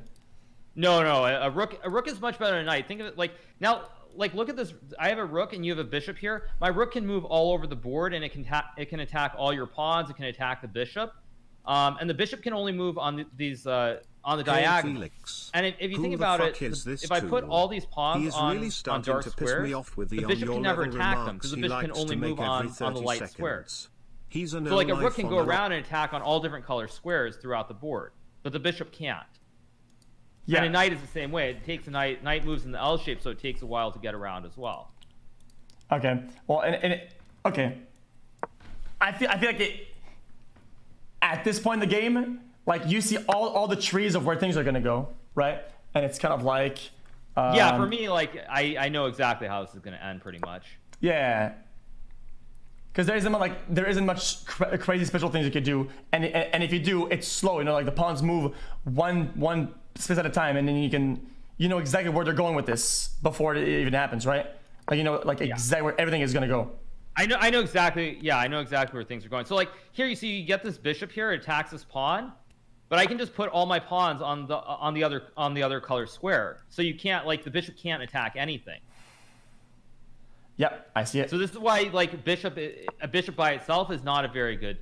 No, a rook is much better than a knight. Think of it like now. Like look at this. I have a rook and you have a bishop here. My rook can move all over the board and it can attack all your pawns. It can attack the bishop, and the bishop can only move on these on the Hey, diagonal. Felix. And if you Who think the about fuck it, is this if I put tool? all these He pawns is on really starting dark to piss squares, me off with the bishop on your can never level attack them remarks because the he bishop can likes only to move make on every 30 the light seconds. squares. He's a So like a no-life rook can go on a around and attack on all different color squares throughout the board, but the bishop can't. Yeah, And a knight is the same way. It takes a knight moves in the L shape, so it takes a while to get around as well. Okay. Well, okay. I feel like at this point in the game, like you see all the trees of where things are gonna go, right? And it's kind of like. Yeah, for me, like I know exactly how this is going to end, pretty much. Yeah. Because there isn't much crazy special things you could do, and if you do, it's slow. You know, like the pawns move one space at a time, and then you know exactly where they're going with this before it even happens, right? Like exactly where everything is gonna go. I know exactly. Yeah, I know exactly where things are going. So like here, you see, you get this bishop here, it attacks this pawn, but I can just put all my pawns on the other color square. So you can't the bishop can't attack anything. Yep, I see it. So this is why like a bishop by itself is not a very good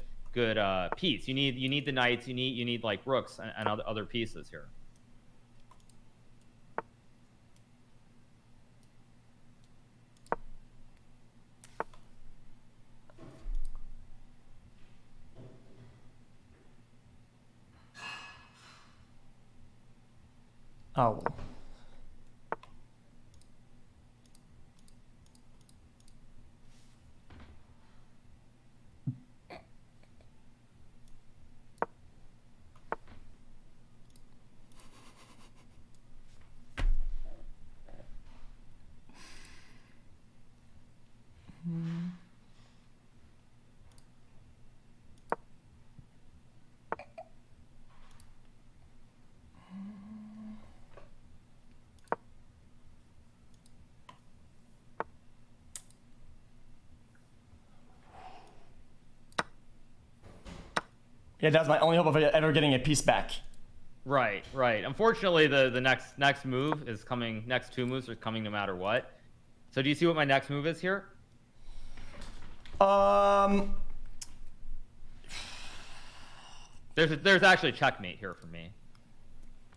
piece. You need the knights. You need like rooks and other pieces here. Oh. Well. Yeah, that's my only hope of ever getting a piece back. Right. Unfortunately, the next move is coming. Next 2 moves are coming no matter what. So do you see what my next move is here? There's actually a checkmate here for me.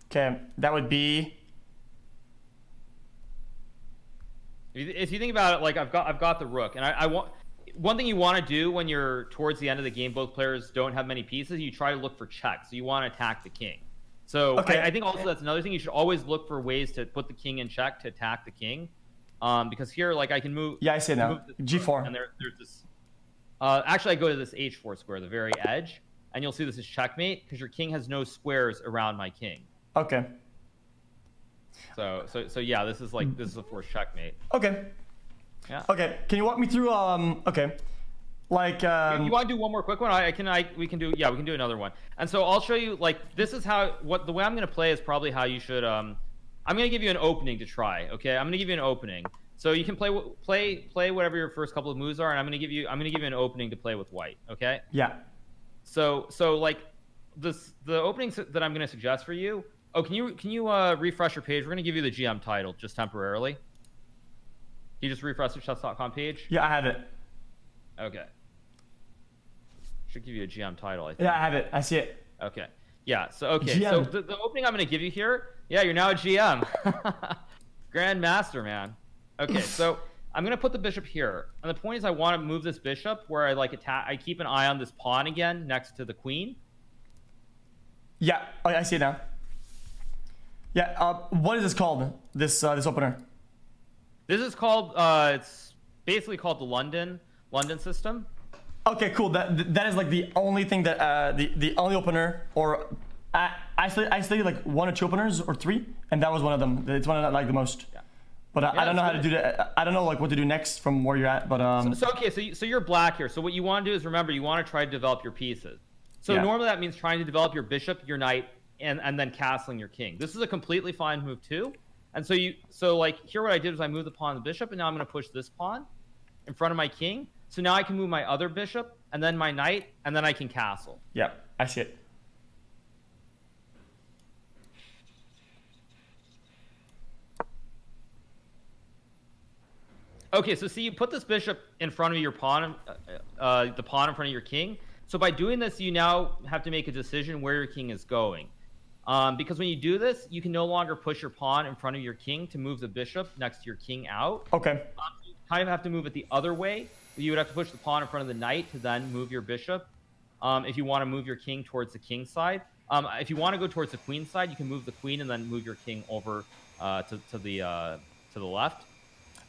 Okay, that would be. If you think about it, like I've got the rook, and I want one thing you want to do when you're towards the end of the game, both players don't have many pieces. You try to look for checks. So you want to attack the king. So Okay. I think also that's another thing. You should always look for ways to put the king in check to attack the king, because here like I can move. Yeah, I see it now. move this G4. rook, and there's this. Actually, I go to this h4 square, the very edge, and you'll see this is checkmate because your king has no squares around my king. Okay. So yeah, this is a forced checkmate. Okay. Yeah. Okay. Can you walk me through? Okay. Like. You want to do one more quick one? We can do another one. And so I'll show you. Like, this is the way I'm gonna play is probably how you should. I'm gonna give you an opening to try. Okay. I'm gonna give you an opening. So you can play whatever your first couple of moves are, and I'm gonna give you an opening to play with white. Okay. Yeah. So like the openings that I'm gonna suggest for you. Oh, can you refresh your page? We're gonna give you the GM title just temporarily. Can you just refresh your chess.com page? Yeah, I have it. Okay. Should give you a GM title, I think. Yeah, I have it. I see it. Okay. Yeah. So okay. GM. So the opening I'm gonna give you here. Yeah, you're now a GM. Grandmaster, man. Okay. So I'm gonna put the bishop here, and the point is I want to move this bishop where I keep an eye on this pawn again next to the queen. Yeah. Oh, I see it now. Yeah. What is this called? This opener. This is called. It's basically called the London system. Okay, cool. That is like the only thing that the only opener, or I studied like 1 or 2 openers or 3, and that was one of them. It's one I like the most. Yeah. But I don't know how to do that. I don't know like what to do next from where you're at. But so you're black here. So what you want to do is remember you want to try to develop your pieces. So normally that means trying to develop your bishop, your knight, and then castling your king. This is a completely fine move too. And so like here what I did is I moved the pawn and the bishop, and now I'm going to push this pawn in front of my king. So now I can move my other bishop, and then my knight, and then I can castle. Yeah, I see it. Okay, so see, you put this bishop in front of your pawn, the pawn in front of your king. So by doing this, you now have to make a decision where your king is going. Because when you do this, you can no longer push your pawn in front of your king to move the bishop next to your king out. Okay. You kind of have to move it the other way. You would have to push the pawn in front of the knight to then move your bishop. If you want to move your king towards the king side. If you want to go towards the queen side, you can move the queen and then move your king over to the left.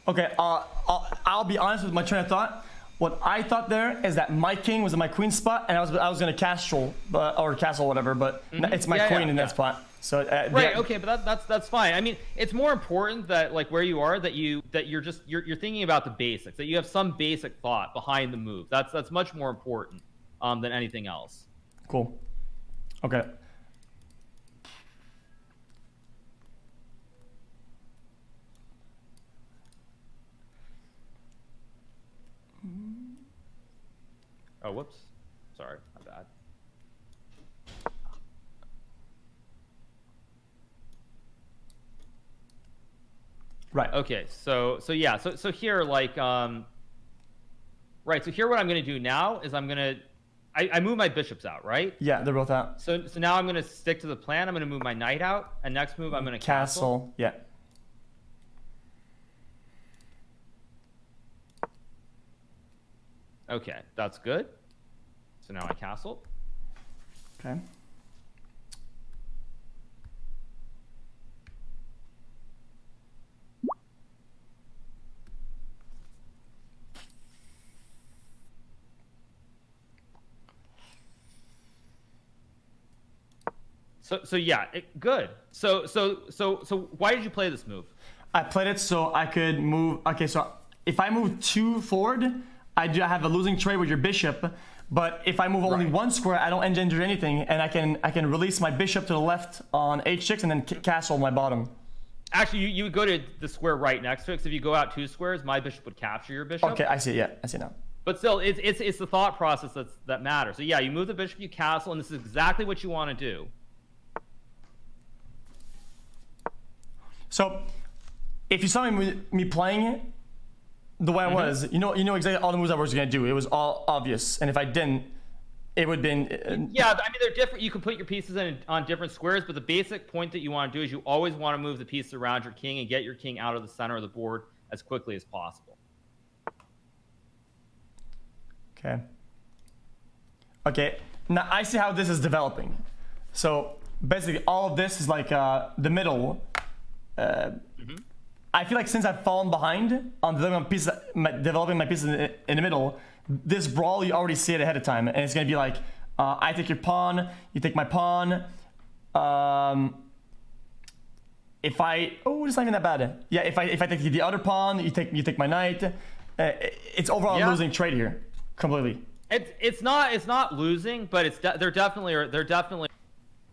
Okay. I'll be honest with my train of thought. What I thought there is that my king was in my queen spot, and I was gonna castle, or castle whatever, but it's my queen in that spot. So right, okay, but that's fine. I mean, it's more important that like where you are that you're thinking about the basics, that you have some basic thought behind the move. That's much more important than anything else. Cool. Okay. Oh, whoops. Sorry, my bad. Right. Okay, so yeah, so here like right, so here what I'm gonna do now is I move my bishops out, right? Yeah, they're both out. So now I'm gonna stick to the plan. I'm gonna move my knight out, and next move I'm gonna castle. Yeah. Okay, that's good. So now I castle. Okay. So yeah, good. So why did you play this move? I played it so I could move. Okay, so if I move 2 forward, I have a losing trade with your bishop. But if I move only 1 square, I don't engender anything, and I can release my bishop to the left on h6 and then castle my bottom. Actually, you would go to the square right next to it. Because if you go out 2 squares, my bishop would capture your bishop. Okay, I see. Yeah, I see now. But still, it's the thought process that matters. So yeah, you move the bishop, you castle, and this is exactly what you want to do. So, if you saw me playing it the way I was, you know exactly all the moves I was gonna do. It was all obvious, and if I didn't, it would have been. Yeah, I mean they're different. You can put your pieces on different squares, but the basic point that you want to do is you always want to move the pieces around your king and get your king out of the center of the board as quickly as possible. Okay. Okay. Now I see how this is developing. So basically, all of this is like the middle. I feel like since I've fallen behind on developing my pieces in the middle, this brawl, you already see it ahead of time, and it's gonna be like, I take your pawn, you take my pawn. If I, oh, it's not even that bad. Yeah, if I take the other pawn, you take my knight. It's overall a losing trade here, completely. It's not losing, but they're definitely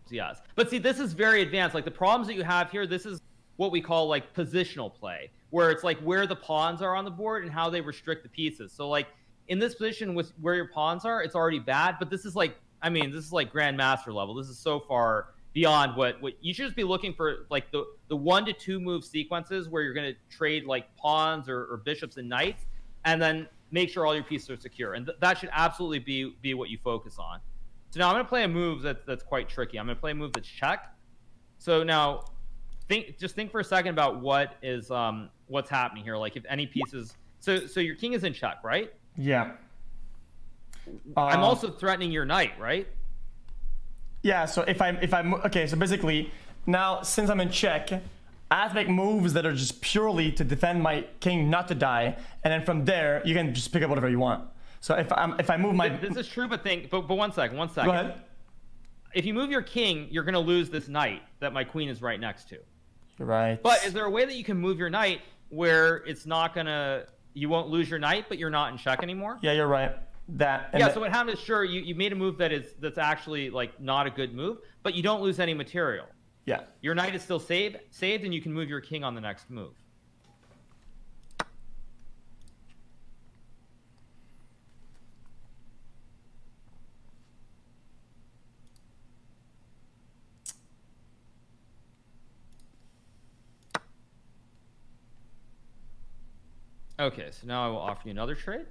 yes. But see, this is very advanced. Like the problems that you have here, this is what we call like positional play, where it's like where the pawns are on the board and how they restrict the pieces. So like in this position with where your pawns are, it's already bad. But this is like, I mean, this is like grandmaster level. This is so far beyond what you should just be looking for, like the 1 to 2 move sequences where you're going to trade like pawns or bishops and knights, and then make sure all your pieces are secure. And that should absolutely be what you focus on. So now I'm going to play a move that's quite tricky. I'm going to play a move that's check. So now just think for a second about what's happening here. Like if any pieces. So your king is in check, right? Yeah. I'm also threatening your knight, right? Yeah. So if I'm okay. So basically, now since I'm in check, I have to make moves that are just purely to defend my king not to die, and then from there you can just pick up whatever you want. So if I move my this is true, but one second. Go ahead. If you move your king, you're gonna lose this knight that my queen is right next to. You're right. But is there a way that you can move your knight where you won't lose your knight, but you're not in check anymore? Yeah, you're right. So what happened is, sure, you made a move that's actually like not a good move, but you don't lose any material. Yeah. Your knight is still saved, and you can move your king on the next move. Okay, so now I will offer you another trade.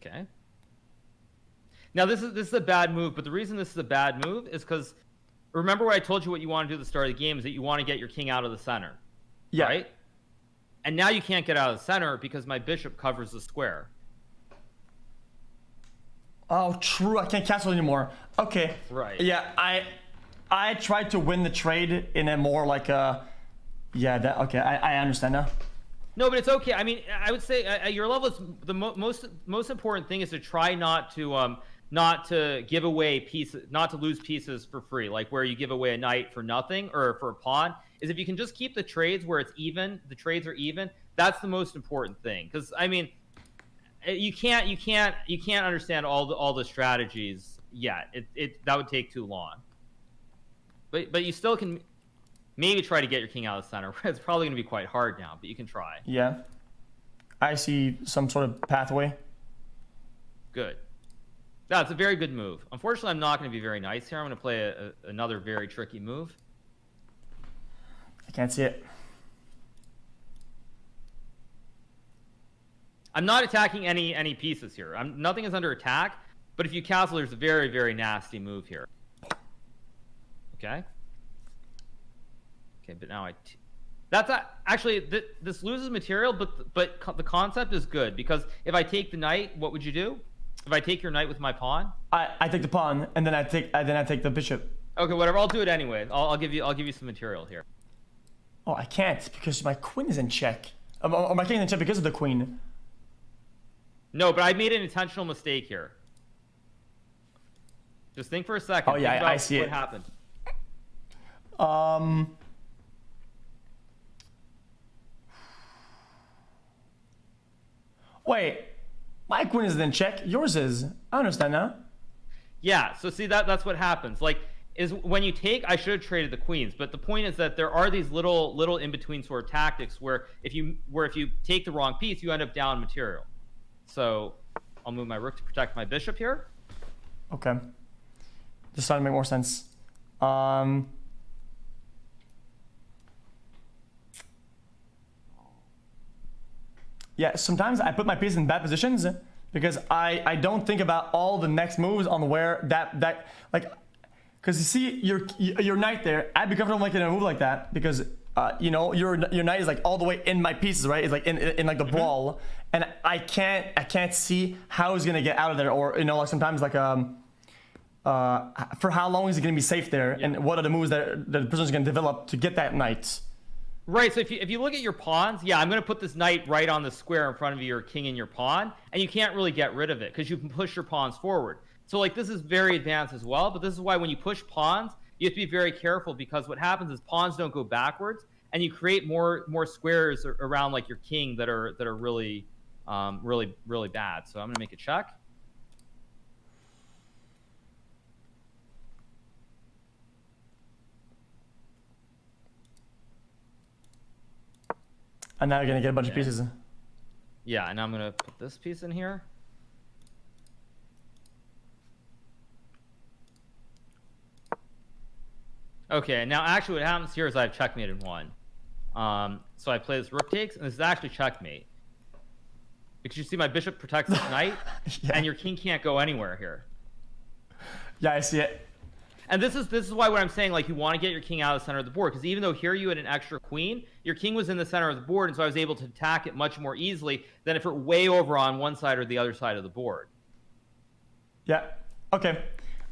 Okay. Now this is a bad move, but the reason this is a bad move is because remember what I told you what you want to do at the start of the game is that you want to get your king out of the center. Yeah. Right? And now you can't get out of the center because my bishop covers the square. Oh, true. I can't castle anymore. Okay. Right. Yeah, I tried to win the trade in a more like a okay. I understand now. No, but it's okay. I mean, I would say at your level, it's the most important thing is to try not to give away pieces, not to lose pieces for free, like where you give away a knight for nothing or for a pawn. Is if you can just keep the trades where it's even, the trades are even. That's the most important thing. Because I mean, you can't understand all the strategies yet. That would take too long. But you still can. Maybe try to get your king out of the center. It's probably going to be quite hard now, but you can try. Yeah. I see some sort of pathway. Good. That's a very good move. Unfortunately, I'm not going to be very nice here. I'm going to play another very tricky move. I can't see it. I'm not attacking any pieces here. Nothing is under attack, but if you castle, there's a very, very nasty move here. Okay? Okay, but now that's actually this loses material, but the concept is good because if I take the knight, what would you do? If I take your knight with my pawn, I take the pawn and then I take the bishop. Okay, whatever. I'll do it anyway. I'll give you some material here. Oh, I can't because my queen is in check. Or my king is in check because of the queen. No, but I made an intentional mistake here. Just think for a second. Oh yeah, I see what it. Happened. Wait, my queen is in check. Yours is. I understand now. Yeah. So see that's what happens. Like is when you take. I should have traded the queens, but the point is that there are these little in between sort of tactics where if you take the wrong piece, you end up down material. So I'll move my rook to protect my bishop here. Okay. This starting to make more sense. Yeah, sometimes I put my piece in bad positions because I don't think about all the next moves on where that like, because you see your knight there. I'd be comfortable making a move like that because your knight is like all the way in my pieces, right? It's like in like the wall, and I can't see how he's gonna get out of there, or like sometimes like for how long is it going to be safe there, and what are the moves that the prisoner's going to develop to get that knight. Right, so if you look at your pawns, yeah, I'm going to put this knight right on the square in front of your king and your pawn, and you can't really get rid of it because you can push your pawns forward. So like this is very advanced as well, but this is why when you push pawns, you have to be very careful because what happens is pawns don't go backwards, and you create more squares around like your king that are really really bad. So I'm going to make a check. And now you're gonna get a bunch of pieces. Yeah, and I'm gonna put this piece in here. Okay, now actually what happens here is I've checkmated one. So I play this rook takes, and this is actually checkmate. Because you see my bishop protects this knight, and your king can't go anywhere here. Yeah, I see it. And this is why what I'm saying, like, you want to get your king out of the center of the board, because even though here you had an extra queen, your king was in the center of the board, and so I was able to attack it much more easily than if it were way over on one side or the other side of the board. Yeah. Okay.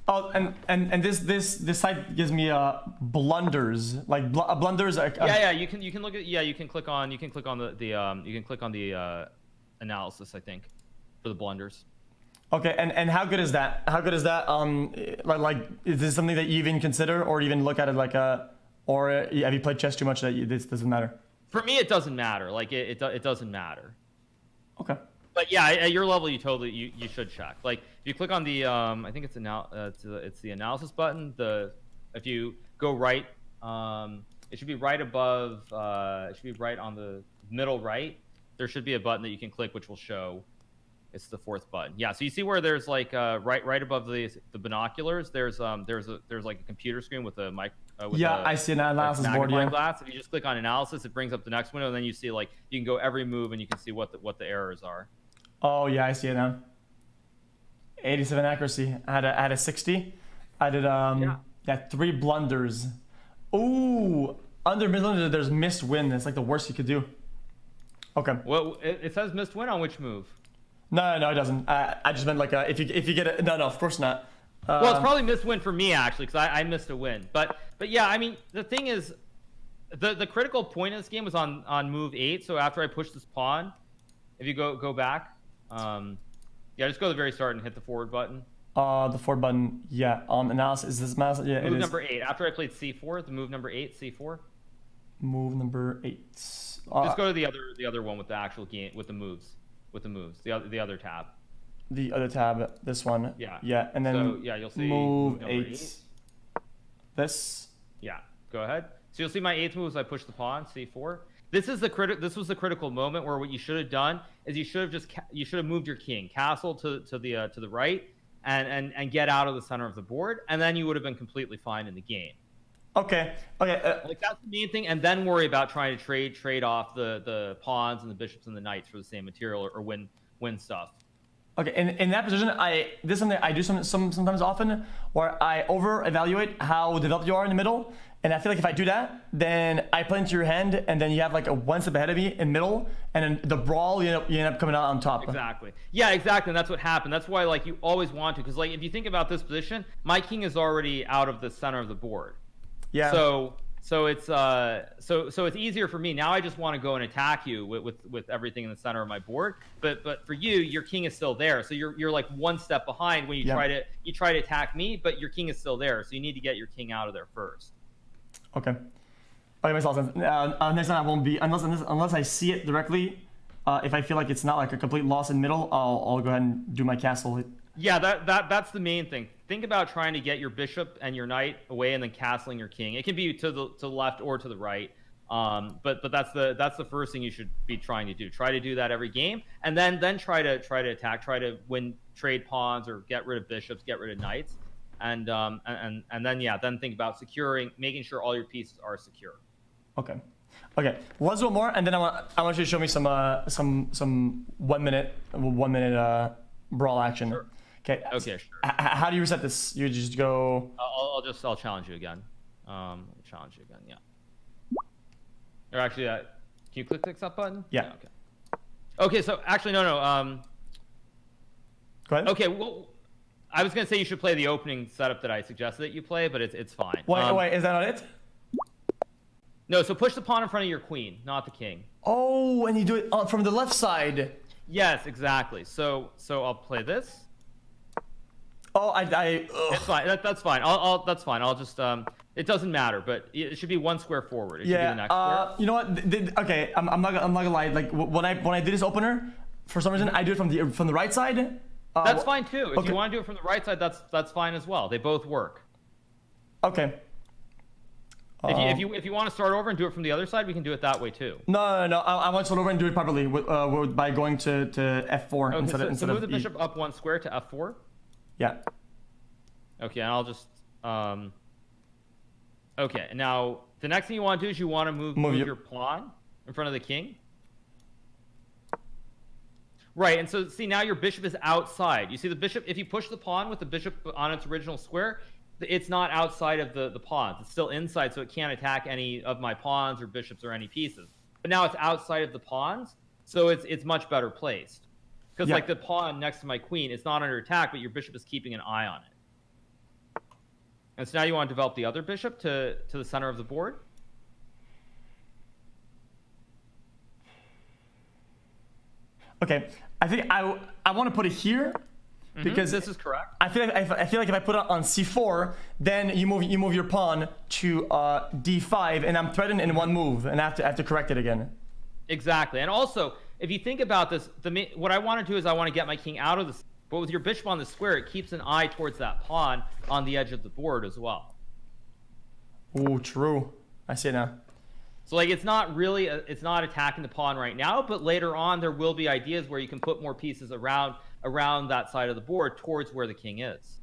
Oh, and this site gives me blunders, like blunders. Yeah, you can look at you can click on the analysis, I think, for the blunders. Okay, and how good is that? How good is that? Like is this something that you even consider, or even look at it like or have you played chess too much that this doesn't matter? For me, it doesn't matter. Like it doesn't matter. Okay. But yeah, at your level, you should check. Like if you click on the I think it's the analysis button. If you go right, it should be right above. It should be right on the middle right. There should be a button that you can click, which will show. It's the fourth button. Yeah, so you see where there's like right above the binoculars. There's like a computer screen with a mic. I see an analysis board. Yeah. Glass. If you just click on analysis, it brings up the next window, and then you see like you can go every move, and you can see what the errors are. Oh yeah, I see it now. 87 accuracy. I had a 60. I did 3 blunders. Ooh, under middle there's missed win. It's like the worst you could do. Okay. Well, it says missed win on which move? No, it doesn't. I just meant like if you get it. No, of course not. Well, it's probably missed win for me actually, because I missed a win. But yeah, I mean the thing is, the critical point in this game was on move 8. So after I push this pawn, if you go back, yeah, just go to the very start and hit the forward button. The forward button, yeah. Analysis is this mouse? Yeah, move number 8. After I played c4, the move number 8, c4. Move number 8. Just go to the other one with the actual game with the moves. The other tab. The other tab, this one. Yeah, and then so, yeah, you'll see move 8. This. Yeah, go ahead. So you'll see my 8th move as I push the pawn, c4. This was the critical moment where what you should have done is you should have moved your king, castle to the right, and get out of the center of the board, and then you would have been completely fine in the game. Okay. Like that's the main thing, and then worry about trying to trade off the pawns and the bishops and the knights for the same material or win stuff. Okay, in that position, this is something I do sometimes often, where I over-evaluate how developed you are in the middle, and I feel like if I do that, then I play into your hand, and then you have like a one step ahead of me in middle, and then the brawl you end up coming out on top. Exactly. Yeah, exactly. And that's what happened. That's why like you always want to, because like if you think about this position, my king is already out of the center of the board. Yeah. So it's easier for me now. I just want to go and attack you with everything in the center of my board. But for you, your king is still there. So you're like one step behind when you try to attack me, but your king is still there. So you need to get your king out of there first. Okay. Makes a lot of sense. Next time I won't be unless I see it directly. If I feel like it's not like a complete loss in middle, I'll go ahead and do my castle. Yeah, that's the main thing. Think about trying to get your bishop and your knight away and then castling your king. It can be to the left or to the right. But that's the first thing you should be trying to do. Try to do that every game, and then try to attack, try to win trade pawns or get rid of bishops, get rid of knights, and then think about making sure all your pieces are secure. Okay. Let's do one more, and then I want you to show me some 1 minute brawl action. Sure. Okay, sure. How do you reset this? You just go. I'll challenge you again. Yeah. Or actually, can you click the up button? Yeah. Okay. So actually, no. Go ahead. Okay. Well, I was gonna say you should play the opening setup that I suggested that you play, but it's fine. Wait, is that not it? No, so push the pawn in front of your queen, not the king. Oh, and you do it from the left side. Yes, exactly. So I'll play this. Oh, It's fine. That's fine. That's fine. I'll just it doesn't matter, but it should be one square forward. It should be the next square. You know what? Okay, I'm not gonna lie. Like when I did this opener, for some reason I do it from the right side. That's fine too. If okay. you want to do it from the right side, that's fine as well. They both work. Okay. If you want to start over and do it from the other side, we can do it that way too. No. I want to start over and do it properly by going to F4 Okay, instead of so move the E. bishop up one square to F4. Yeah. Okay, and I'll just okay, and now the next thing you want to do is you want to move your pawn in front of the king. Right, and so see now your bishop is outside. You see the bishop, if you push the pawn with the bishop on its original square, it's not outside of the pawns. It's still inside, so it can't attack any of my pawns or bishops or any pieces. But now it's outside of the pawns, so it's much better placed. Because like the pawn next to my queen, it's not under attack, but your bishop is keeping an eye on it. And so now you want to develop the other bishop to the center of the board. Okay, I think I want to put it here because this is correct. I feel like if I put it on C4, then you move your pawn to D5, and I'm threatened in one move, and I have to correct it again. Exactly, and also if you think about this, what I want to do is I want to get my king out of the. But with your bishop on the square, it keeps an eye towards that pawn on the edge of the board as well. Oh, true. I see it now. So like it's not really it's not attacking the pawn right now, but later on there will be ideas where you can put more pieces around that side of the board towards where the king is.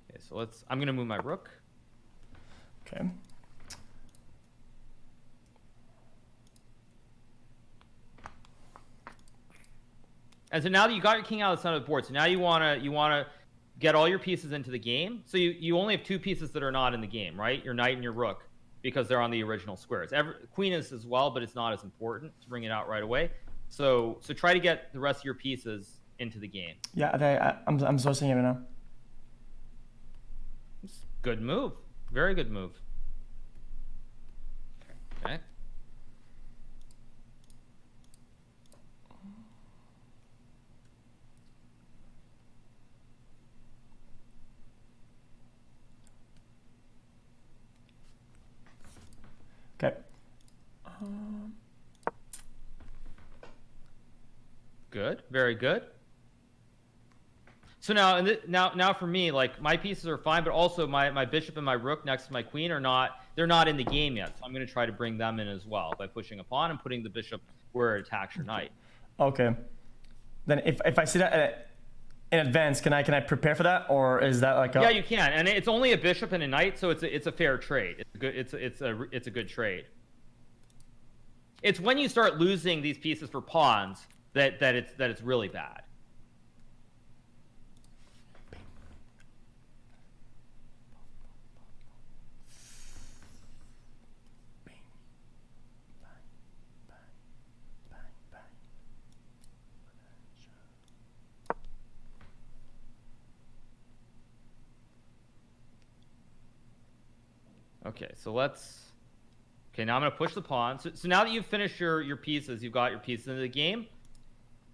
Okay, so I'm going to move my rook. Okay. And so now that you got your king out of the center of the board, so now you want to get all your pieces into the game. So you only have two pieces that are not in the game, right? Your knight and your rook, because they're on the original squares. Queen is as well, but it's not as important to bring it out right away. So try to get the rest of your pieces into the game. Yeah, I'm sourcing it right now. Good move. Very good move. Okay. Okay. Good. Very good. So now for me, like my pieces are fine, but also my bishop and my rook next to my queen they're not in the game yet. So I'm going to try to bring them in as well by pushing a pawn and putting the bishop where it attacks your knight. Okay. Then if I see that in advance, can I prepare for that, or is that like a... Yeah, you can, and it's only a bishop and a knight, so it's a fair trade. It's a good trade. It's when you start losing these pieces for pawns that it's really bad. Okay, so okay, now I'm going to push the pawn. So now that you've finished your pieces, you've got your pieces into the game.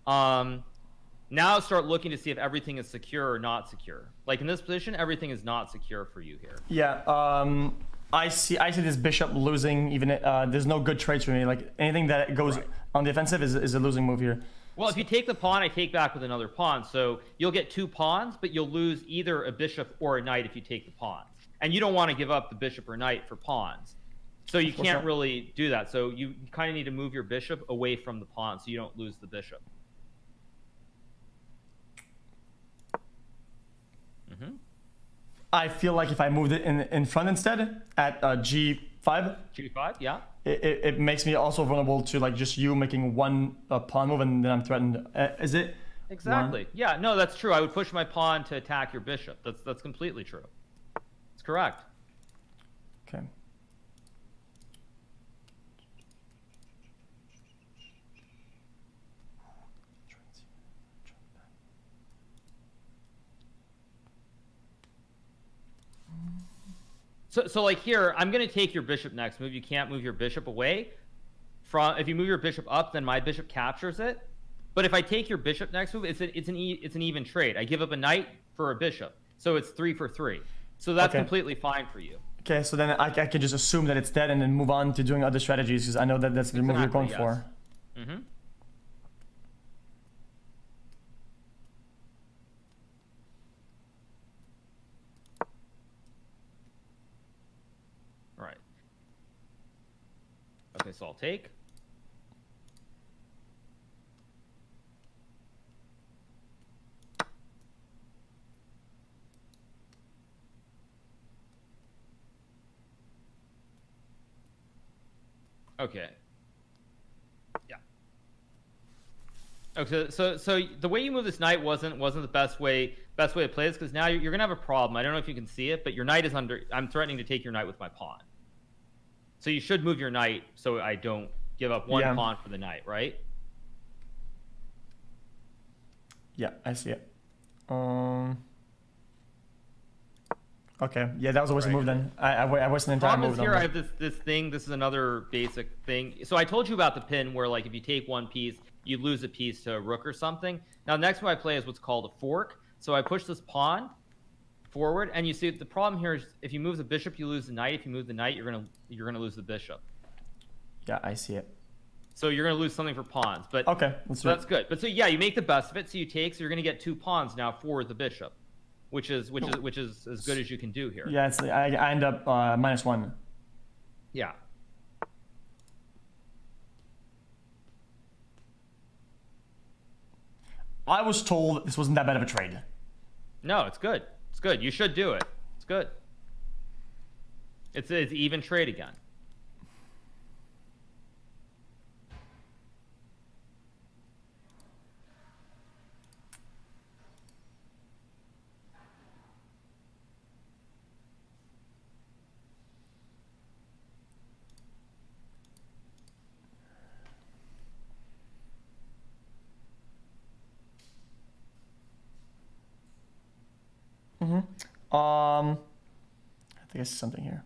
Now start looking to see if everything is secure or not secure. Like in this position, everything is not secure for you here. Yeah, I see this bishop losing. Even there's no good trades for me. Like anything that goes on the offensive is a losing move here. Well, if you take the pawn, I take back with another pawn. So you'll get two pawns, but you'll lose either a bishop or a knight if you take the pawn. And you don't want to give up the bishop or knight for pawns. So you can't really do that. So you kind of need to move your bishop away from the pawn so you don't lose the bishop. I feel like if I moved it in front instead at G5. G5, yeah. It makes me also vulnerable to like just you making one pawn move and then I'm threatened. Is it? Exactly. Yeah, no, that's true. I would push my pawn to attack your bishop. That's completely true. It's correct. Okay. So like here, I'm gonna take your bishop next move. You can't move your bishop away. If you move your bishop up, then my bishop captures it. But if I take your bishop next move, it's an even trade. I give up a knight for a bishop, so it's 3 for 3. So that's completely fine for you. Okay, so then I can just assume that it's dead and then move on to doing other strategies because I know that that's the move you're going for. Mm-hmm. All right. Okay, so I'll take. Okay. Yeah. Okay, so the way you move this knight wasn't the best way to play this, because now you're gonna have a problem. I don't know if you can see it, but your knight is under. I'm threatening to take your knight with my pawn. So you should move your knight so I don't give up one pawn for the knight, right? Yeah, I see it. Okay, yeah, that was a wasted move then. I wasted an entire move. Here I have this thing. This is another basic thing. So I told you about the pin where, like, if you take one piece, you lose a piece to a rook or something. Now, next move I play is what's called a fork. So I push this pawn forward, and you see the problem here is if you move the bishop, you lose the knight. If you move the knight, you're gonna lose the bishop. Yeah, I see it. So you're gonna lose something for pawns, but okay, that's good. But so yeah, you make the best of it. So you take. So you're gonna get 2 pawns now for the bishop. Which is as good as you can do here. Yeah, I end up -1. Yeah. I was told this wasn't that bad of a trade. No, it's good. It's good. You should do it. It's good. It's even trade again. I think I see something here.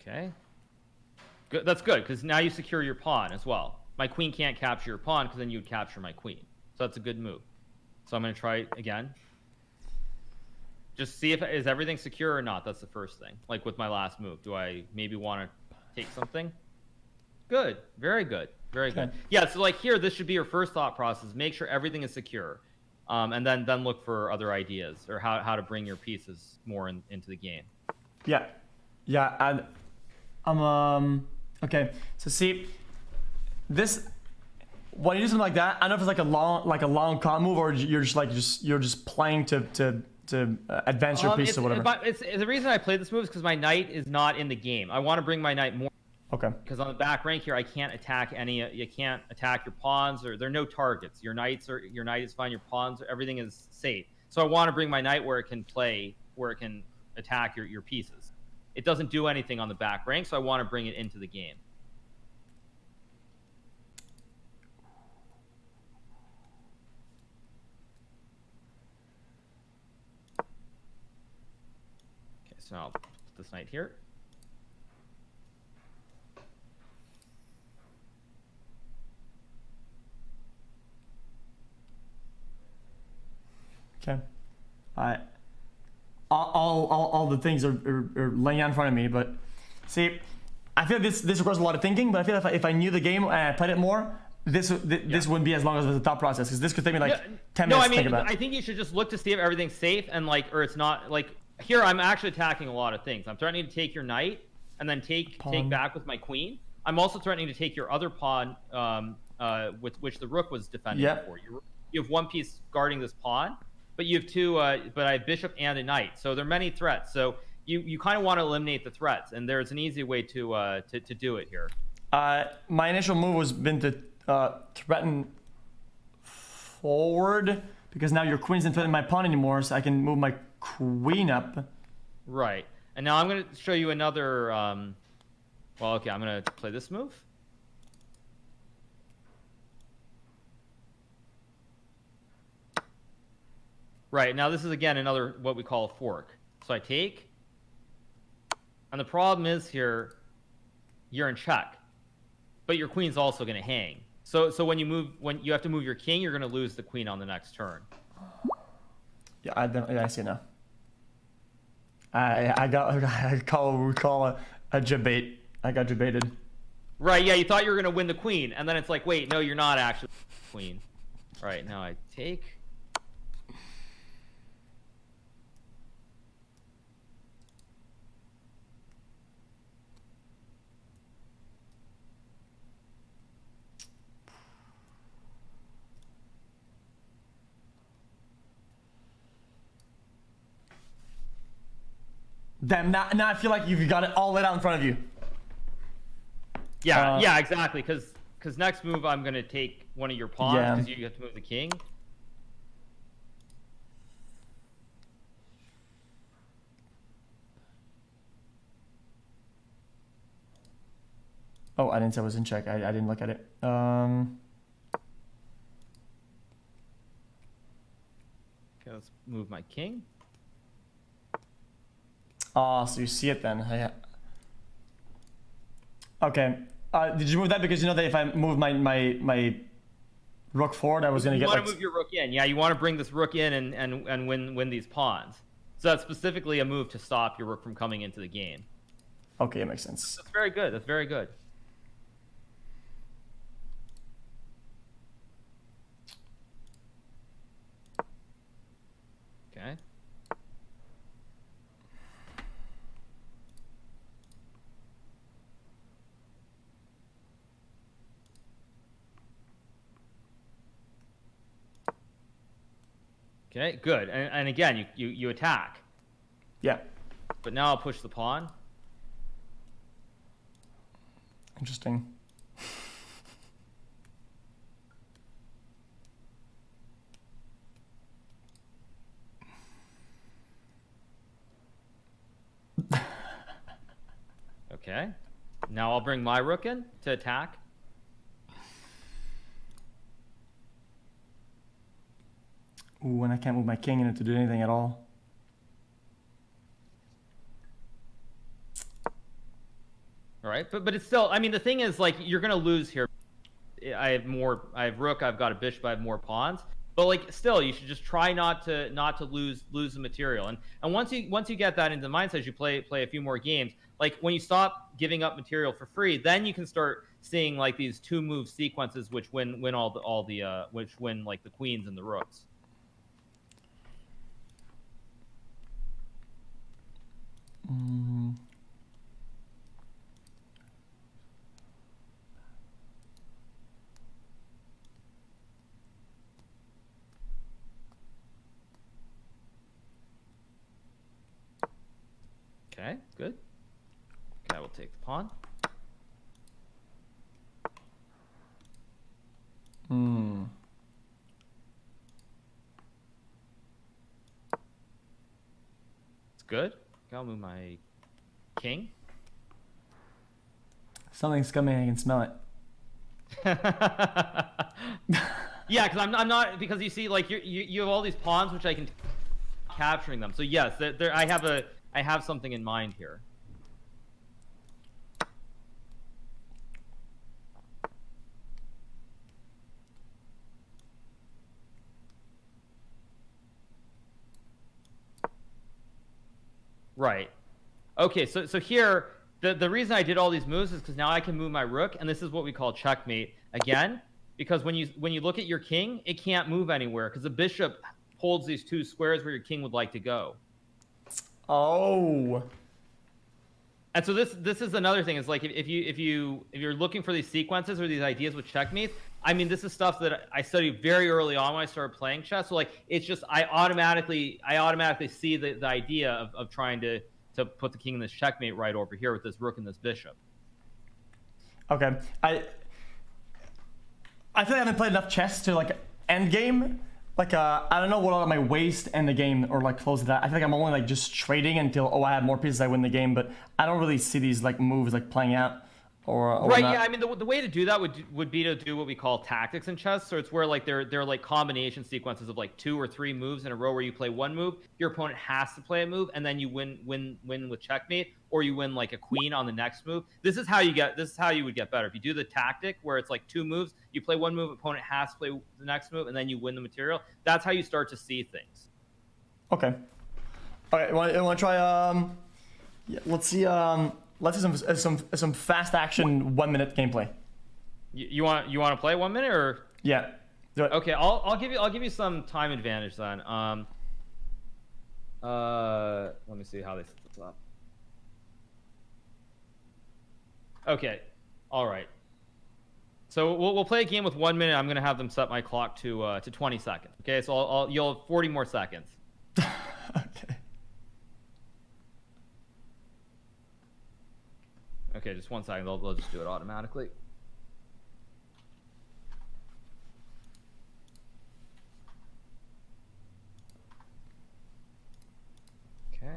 Okay. Good. That's good, because now you secure your pawn as well. My queen can't capture your pawn, because then you would capture my queen. So that's a good move. So I'm going to try it again. Just see if is everything secure or not. That's the first thing. Like with my last move, do I maybe want to take something? Good. Very good. Very good. Yeah, so like here, this should be your first thought process. Make sure everything is secure. And then look for other ideas or how to bring your pieces more into the game. Yeah. Yeah, and okay. So see, this when you do something like that, I don't know if it's like a long con move or you're just playing to advance your piece or whatever. It's the reason I played this move is because my knight is not in the game. I want to bring my knight more. Okay. Because on the back rank here, I can't attack any. You can't attack your pawns, or there are no targets. Your knight is fine. Your pawns, everything is safe. So I want to bring my knight where it can play, where it can attack your pieces. It doesn't do anything on the back rank, so I want to bring it into the game. Okay, so now I'll put this knight here. Okay. All the things are laying out in front of me, but see, I feel this requires a lot of thinking. But I feel if I knew the game and I played it more, this wouldn't be as long as the thought process, because this could take me like 10 minutes. No, I to think about. I think you should just look to see if everything's safe and or it's not like here. I'm actually attacking a lot of things. I'm threatening to take your knight and then take back with my queen. I'm also threatening to take your other pawn, with which the rook was defending for. You have one piece guarding this pawn. But you have 2, but I have bishop and a knight. So there are many threats. So you kind of want to eliminate the threats, and there's an easy way to do it here. My initial move was been to threaten forward, because now your queen's not threatening my pawn anymore, so I can move my queen up. Right. And now I'm going to show you another. Well, okay, I'm going to play this move. Right, now this is again another what we call a fork. So I take, and the problem is here, you're in check, but your queen's also going to hang. So when you have to move your king, you're going to lose the queen on the next turn. Yeah, I see it now. I call a jabate. I got jabated. Right, yeah, you thought you were going to win the queen, and then it's like, wait, no, you're not actually the queen. All right, now I take. Damn, now I feel like you've got it all laid out in front of you. Yeah, yeah, exactly, because next move I'm going to take one of your pawns because you have to move the king. Oh, I didn't say I was in check. I didn't look at it. Okay, let's move my king. Oh, so you see it then. Yeah. Okay. Did you move that because you know that if I move my rook forward, I was gonna get. You want to move your rook in, yeah. You want to bring this rook in and win these pawns. So that's specifically a move to stop your rook from coming into the game. Okay, it makes sense. That's very good. That's very good. Okay. Okay, good. And again, you attack. Yeah. But now I'll push the pawn. Interesting. Okay. Now I'll bring my rook in to attack. Ooh, and I can't move my king in it to do anything at all. All right, but it's still. I mean, the thing is, like, you're gonna lose here. I have rook. I've got a bishop. I have more pawns. But like, still, you should just try not to lose the material. And once you get that into the mindset, you play a few more games. Like when you stop giving up material for free, then you can start seeing like these 2-move sequences which win which win like the queens and the rooks. Okay, good. Okay, we'll take the pawn. It's good. Okay, I'll move my king. Something's coming. I can smell it. Yeah, because I'm not, because you see, like you have all these pawns which I can capturing them. So yes, there I have something in mind here. Right. Okay, so here, the reason I did all these moves is because now I can move my rook, and this is what we call checkmate again, because when you look at your king, it can't move anywhere because the bishop holds these 2 squares where your king would like to go. Oh. And so this is another thing. Is like if you're looking for these sequences or these ideas with checkmates, I mean, this is stuff that I studied very early on when I started playing chess. So like it's just I automatically see the idea of trying to put the king in this checkmate right over here with this rook and this bishop. Okay, I feel like I haven't played enough chess to like end game. Like I don't know what are my waste end the game or like close to that. I feel like I'm only like just trading until I have more pieces I win the game, but I don't really see these like moves like playing out. or Right, not? yeah. I mean, the way to do that would be to do what we call tactics in chess. So it's where like they're like combination sequences of like 2 or 3 moves in a row where you play one move, your opponent has to play a move, and then you win with checkmate, or you win like a queen on the next move. This is how you would get better. If you do the tactic where it's like 2 moves, you play one move, opponent has to play the next move, and then you win the material. That's how you start to see things. Okay. All right. Want to try? Yeah, let's see. Let's see some fast action 1 minute gameplay. You want to play 1 minute or? Yeah. Do it. Okay, I'll give you some time advantage then. Let me see how they set this up. Okay, all right. So we'll play a game with 1 minute. I'm gonna have them set my clock to 20 seconds. Okay, so you'll have 40 more seconds. Okay. Okay, just 1 second. They'll just do it automatically. Okay.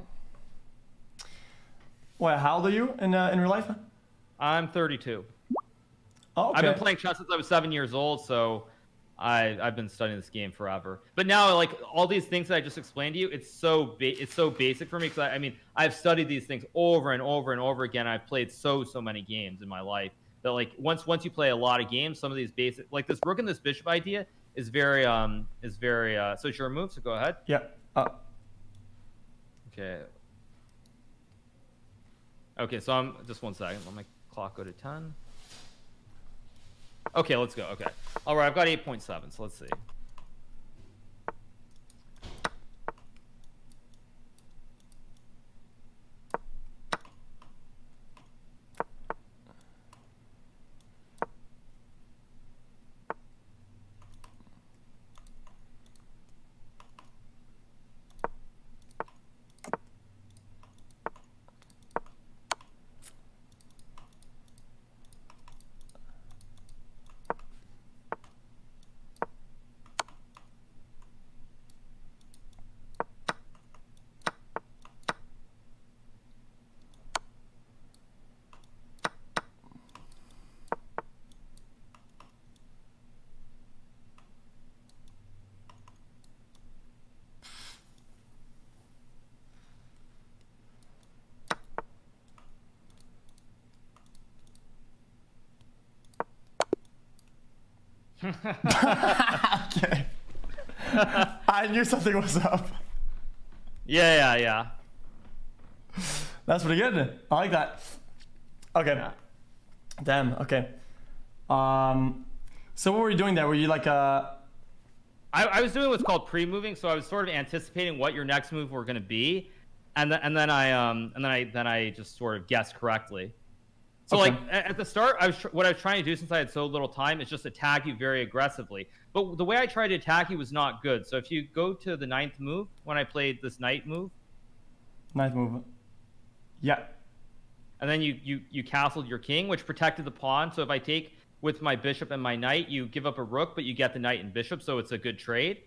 Well, how old are you in real life? I'm 32. Oh, okay. I've been playing chess since I was 7 years old, so I've been studying this game forever. But now, like all these things that I just explained to you, it's so basic for me because I mean I've studied these things over and over and over again. I've played so many games in my life that like once you play a lot of games, some of these basic like this rook and this bishop idea is very so it's your move. So go ahead. Yeah. Okay. Okay, so I'm just 1 second. Let my clock go to 10. Okay, let's go. Okay. All right, I've got 8.7, so let's see. Okay. I knew something was up. Yeah. That's pretty good. I like that. Okay. Yeah. Damn. Okay. So what were you doing there? Were you like I was doing what's called pre-moving, so I was sort of anticipating what your next move were going to be, and then I just sort of guessed correctly. So Okay. like at the start, what I was trying to do since I had so little time is just attack you very aggressively. But the way I tried to attack you was not good. So if you go to the 9th move, when I played this knight move, nice move? Yeah. and then you castled your king, which protected the pawn. So if I take with my bishop and my knight, you give up a rook, but you get the knight and bishop, so it's a good trade.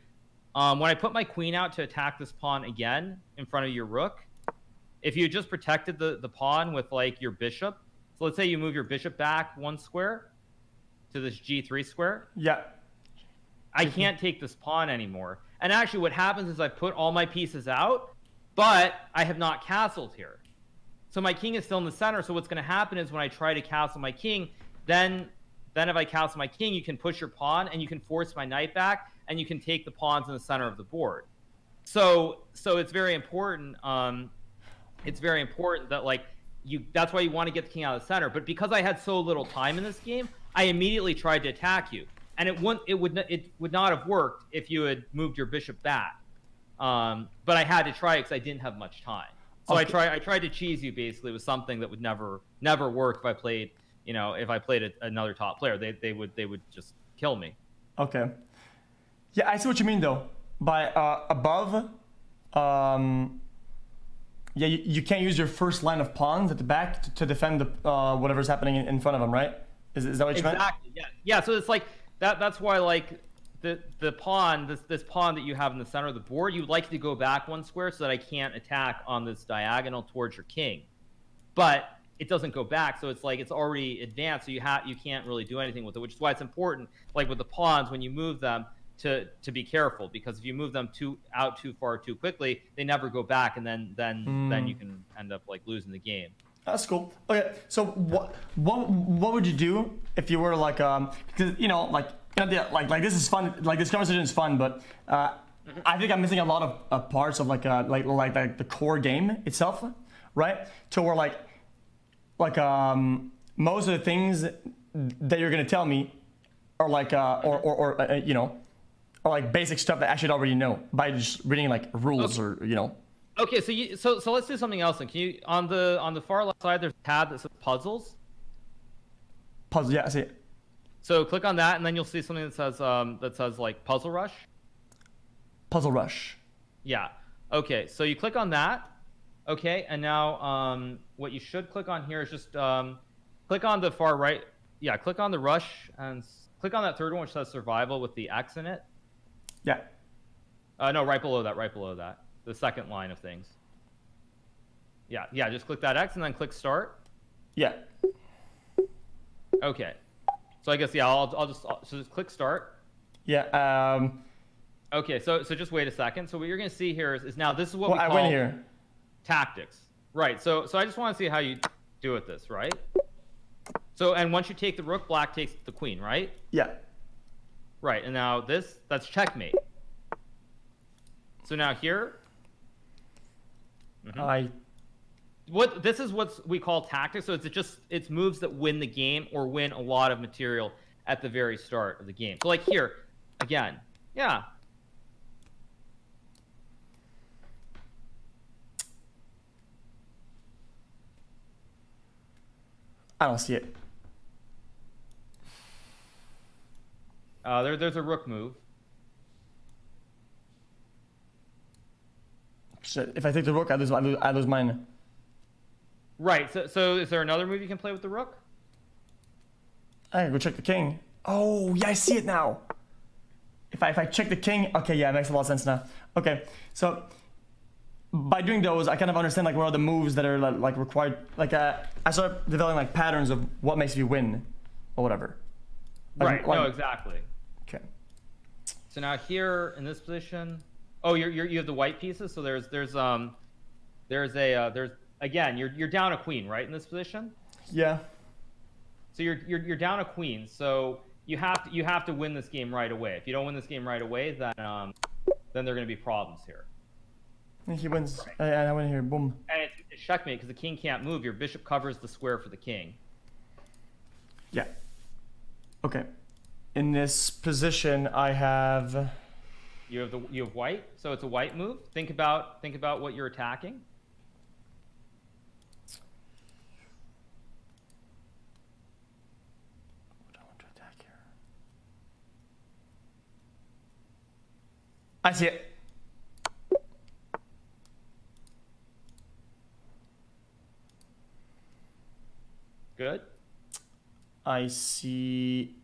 When I put my queen out to attack this pawn again in front of your rook, if you just protected the pawn with like your bishop, so let's say you move your bishop back 1 square to this g3 square, Yeah. I can't take this pawn anymore. And actually what happens is I put all my pieces out, but I have not castled here. So my king is still in the center, so what's going to happen is when I try to castle my king, then if I castle my king, you can push your pawn and you can force my knight back and you can take the pawns in the center of the board. So it's very important. It's very important that like that's why you want to get the king out of the center. But because I had so little time in this game, I immediately tried to attack you, and it would not have worked if you had moved your bishop back. But I had to try it because I didn't have much time. So Okay. I tried to cheese you basically with something that would never work if I played another top player. They would just kill me. Okay. Yeah, I see what you mean though. By above, yeah, you can't use your first line of pawns at the back to defend the whatever's happening in front of them, right? Is that what you meant? Exactly. Yeah. So it's like that. That's why like the pawn, this pawn that you have in the center of the board, you'd like to go back 1 square so that I can't attack on this diagonal towards your king. But it doesn't go back. So it's like it's already advanced. So you can't really do anything with it, which is why it's important, like with the pawns, when you move them, to be careful, because if you move them too far too quickly, they never go back, and then you can end up like losing the game. That's cool. Okay, so what would you do if you were like because like this is fun, like this conversation is fun, but I think I'm missing a lot of parts of like the core game itself, right? To where like most of the things that you're gonna tell me are like or like basic stuff that I should already know by just reading like rules, or Okay, so let's do something else. Then can you on the far left side, there's a tab that says puzzles. Puzzle, yeah, I see it. So click on that, and then you'll see something that says like Puzzle Rush. Puzzle Rush. Yeah. Okay, so you click on that. Okay, and now what you should click on here is just click on the far right. Yeah, click on the rush and click on that third one which says survival with the X in it. Yeah. No, right below that. The second line of things. Yeah, just click that X and then click start. Yeah. Okay. So I guess, yeah, I'll just click start. Yeah. Okay, so just wait a second. So what you're going to see here is now this is what we call I went here. Tactics. Right, so I just want to see how you do with this, right? So, and once you take the rook, black takes the queen, right? Yeah. Right, and now that's checkmate. So now here... This is what we call tactics. So it's moves that win the game or win a lot of material at the very start of the game. So like here, again, yeah. I don't see it. There's a rook move. Shit, if I take the rook, I lose mine. Right. So is there another move you can play with the rook? I gotta go check the king. Oh, yeah, I see it now. If I check the king, okay, yeah, it makes a lot of sense now. Okay, so by doing those, I kind of understand like what are the moves that are like required. Like I start developing like patterns of what makes you win, or whatever. Right. No, exactly. Okay. So now here in this position, oh, you have the white pieces. So there's again you're down a queen, right, in this position. Yeah. So you're down a queen. So you have to win this game right away. If you don't win this game right away, then there are going to be problems here. And he wins. I win here. Boom. And it's checkmate because the king can't move. Your bishop covers the square for the king. Yeah. Okay. In this position, I have. You have white, so it's a white move. Think about what you're attacking. What do I want to attack here? I see it. Good. I see.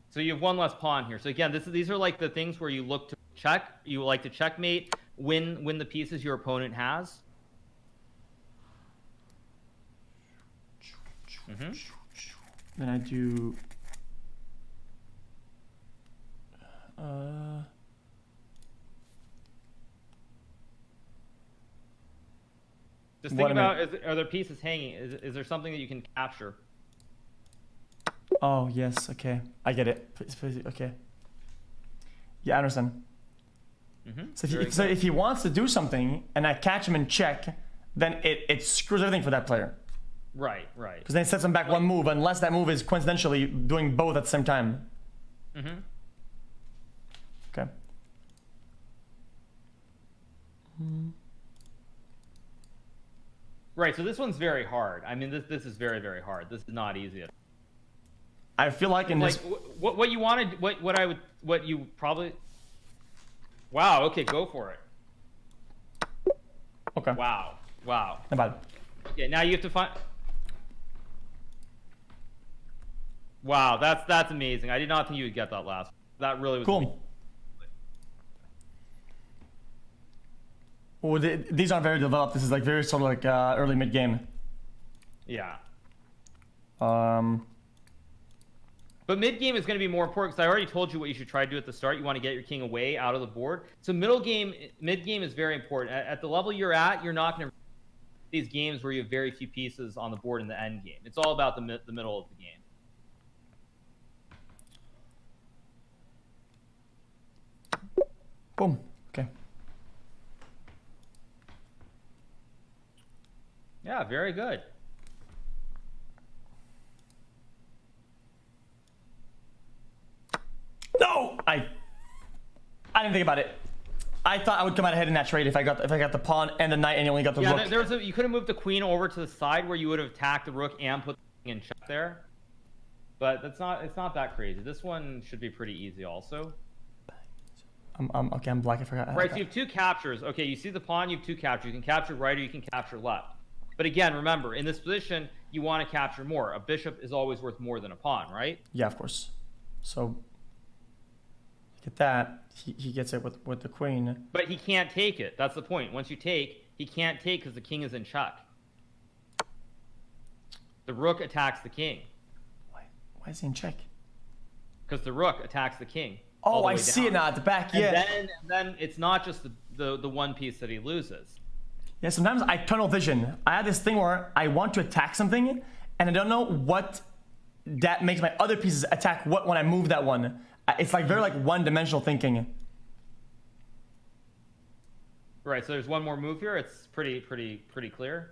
So you have one less pawn here. So again, these are like the things where you look to check. You like to checkmate, win the pieces your opponent has. Mm-hmm. Then I do. Just think about: are there pieces hanging? Is there something that you can capture? Oh yes, okay, I get it. Okay. Yeah, I understand. Mm-hmm. So if he wants to do something and I catch him in check, then it screws everything for that player. Right. Because then it sets him back one move, unless that move is coincidentally doing both at the same time. Mm-hmm. Okay. Right. So this one's very hard. I mean, this is very, very hard. This is not easy. I feel like in this. What you wanted, what you probably. Wow. Okay, go for it. Okay. Wow. Not bad. Okay, now you have to find. Wow, that's amazing. I did not think you would get that last. That really was cool. Well, these aren't very developed. This is like very sort of like early mid game. Yeah. But mid game is going to be more important because I already told you what you should try to do at the start. You want to get your king away out of the board. So mid game is very important. At the level you're at, you're not going to these games where you have very few pieces on the board in the end game. It's all about the middle of the game. Boom. Okay. Yeah, very good. No, I didn't think about it. I thought I would come out ahead in that trade if I got the pawn and the knight and you only got the rook. Yeah, you could have moved the queen over to the side where you would have attacked the rook and put the king in check there. But it's not that crazy. This one should be pretty easy also. Okay, I'm black. I forgot. Right, so you have two captures. Okay, you see the pawn, you have two captures. You can capture right or you can capture left. But again, remember, in this position, you want to capture more. A bishop is always worth more than a pawn, right? Yeah, of course. So get that. He gets it with the queen. But he can't take it. That's the point. Once you take, he can't take because the king is in check. The rook attacks the king. Why is he in check? Because the rook attacks the king. Oh, I see it now at the back. Yeah. And then it's not just the one piece that he loses. Yeah, sometimes I tunnel vision. I have this thing where I want to attack something, and I don't know what that makes my other pieces attack what when I move that one. It's like very like one-dimensional thinking. Right. So there's one more move here. It's pretty clear.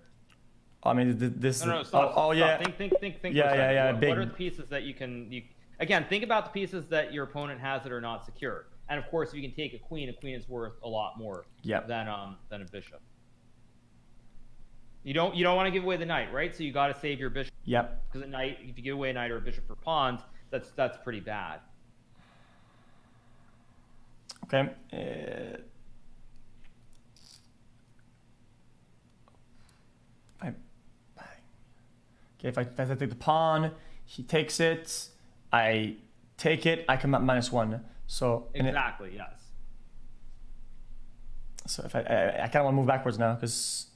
I mean, this. No, stop. Oh, yeah. Think. Yeah. What are the pieces that you can? Again, think about the pieces that your opponent has that are not secure. And of course, if you can take a queen is worth a lot more than a bishop. You don't want to give away the knight, right? So you got to save your bishop. Yep. Because a knight, if you give away a knight or a bishop for pawns, that's pretty bad. Okay. Okay, if I take the pawn, he takes it. I take it. I come up -1. So exactly, yes. So if I kind of want to move backwards now because.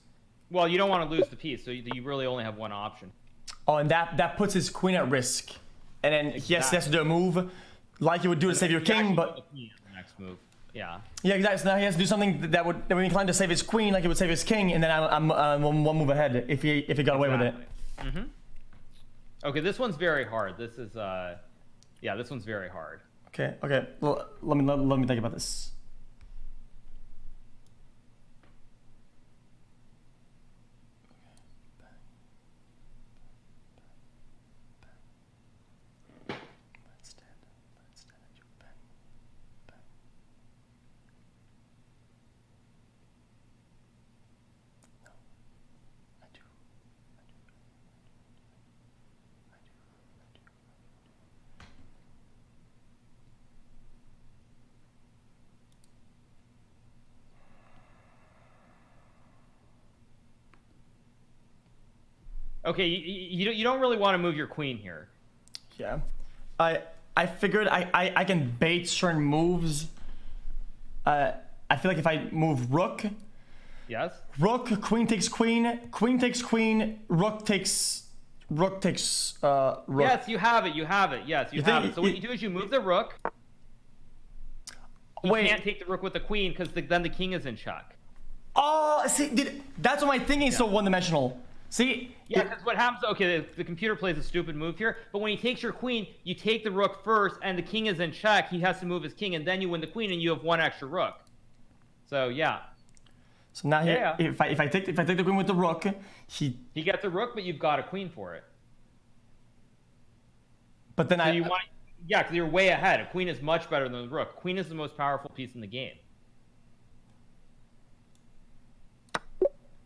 Well, you don't want to lose the piece, so you really only have one option. Oh, and that puts his queen at risk, and then he has to do a move like you would do to save your king, but the next move, yeah. Yeah, exactly. So now he has to do something that would incline to save his queen, like he would save his king, and then I'm one move ahead if he got away with it. Mm-hmm. Okay, this one's very hard. This is yeah, this one's very hard. Okay. Well, let me think about this. Okay, you don't really want to move your queen here. Yeah, I figured I can bait certain moves. I feel like if I move rook. Yes. Rook, queen takes queen, queen takes queen, rook takes rook. Yes, you have it. Yes, you have it. So what you do is you move the rook. You can't take the rook with the queen because then the king is in check. Oh, see, that's what my thinking is so one-dimensional. See? Yeah, because what happens, okay, the computer plays a stupid move here, but when he takes your queen, you take the rook first, and the king is in check, he has to move his king, and then you win the queen, and you have one extra rook. So, yeah. So now if I take the queen with the rook, he gets the rook, but you've got a queen for it. But then yeah, because you're way ahead. A queen is much better than the rook. Queen is the most powerful piece in the game.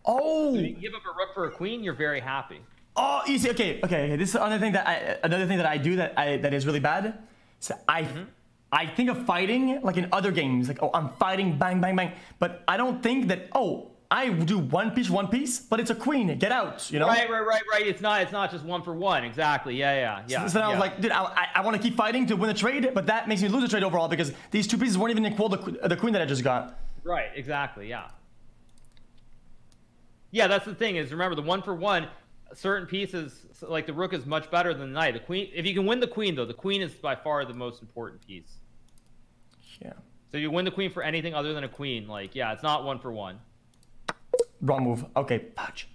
Oh! So if you give up a rook for a queen, you're very happy. Oh, easy. Okay. This is another thing that I do that is really bad. So I think of fighting like in other games, like I'm fighting, bang, bang, bang. But I don't think that I do one piece, but it's a queen. Get out, you know? Right. It's not just one for one. Exactly. Yeah. So I was like, dude, I want to keep fighting to win the trade, but that makes me lose the trade overall because these two pieces weren't even equal to the queen that I just got. Right. Exactly. Yeah. Yeah, that's the thing is, remember, the one for one, certain pieces, like the rook is much better than the knight. The queen, if you can win the queen though, the queen is by far the most important piece. Yeah. So you win the queen for anything other than a queen, like, yeah, it's not 1 for 1. Wrong move. Okay, patch.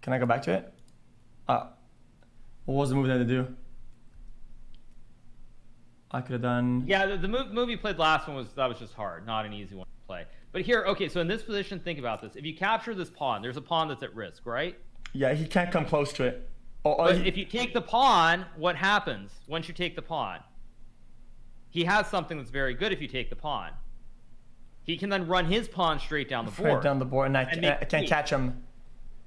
Can I go back to it? What was the move that I had to do? I could have done... Yeah, the move you played last one was just hard, not an easy one to play. But here, okay, so in this position, think about this. If you capture this pawn, there's a pawn that's at risk, right? Yeah, he can't come close to it. But if you take the pawn, what happens once you take the pawn? He has something that's very good if you take the pawn. He can then run his pawn straight down the board. Straight down the board, and I can't catch him.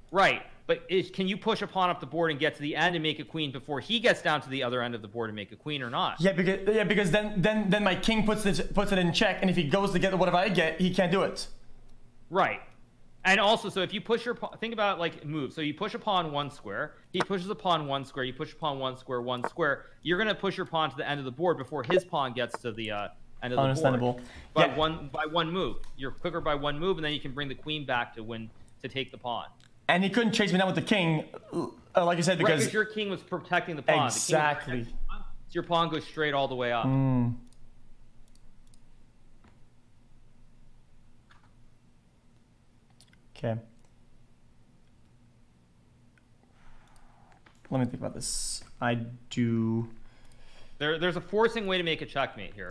Right, but can you push a pawn up the board and get to the end and make a queen before he gets down to the other end of the board and make a queen or not? Yeah, because then my king puts it in check, and if he goes to get whatever I get, he can't do it. Right. And also, so if you push your pawn, think about like move. So you push a pawn 1 square, he pushes a pawn 1 square, you push a pawn 1 square, 1 square. You're gonna push your pawn to the end of the board before his pawn gets to the end of the Understandable. board. Yeah. By one move. You're quicker by 1 move, and then you can bring the queen back to take the pawn. And he couldn't chase me down with the king, like you said, because... Right, your king was protecting the pawn. Exactly. So your pawn goes straight all the way up. Okay. Let me think about this. I do... There's a forcing way to make a checkmate here.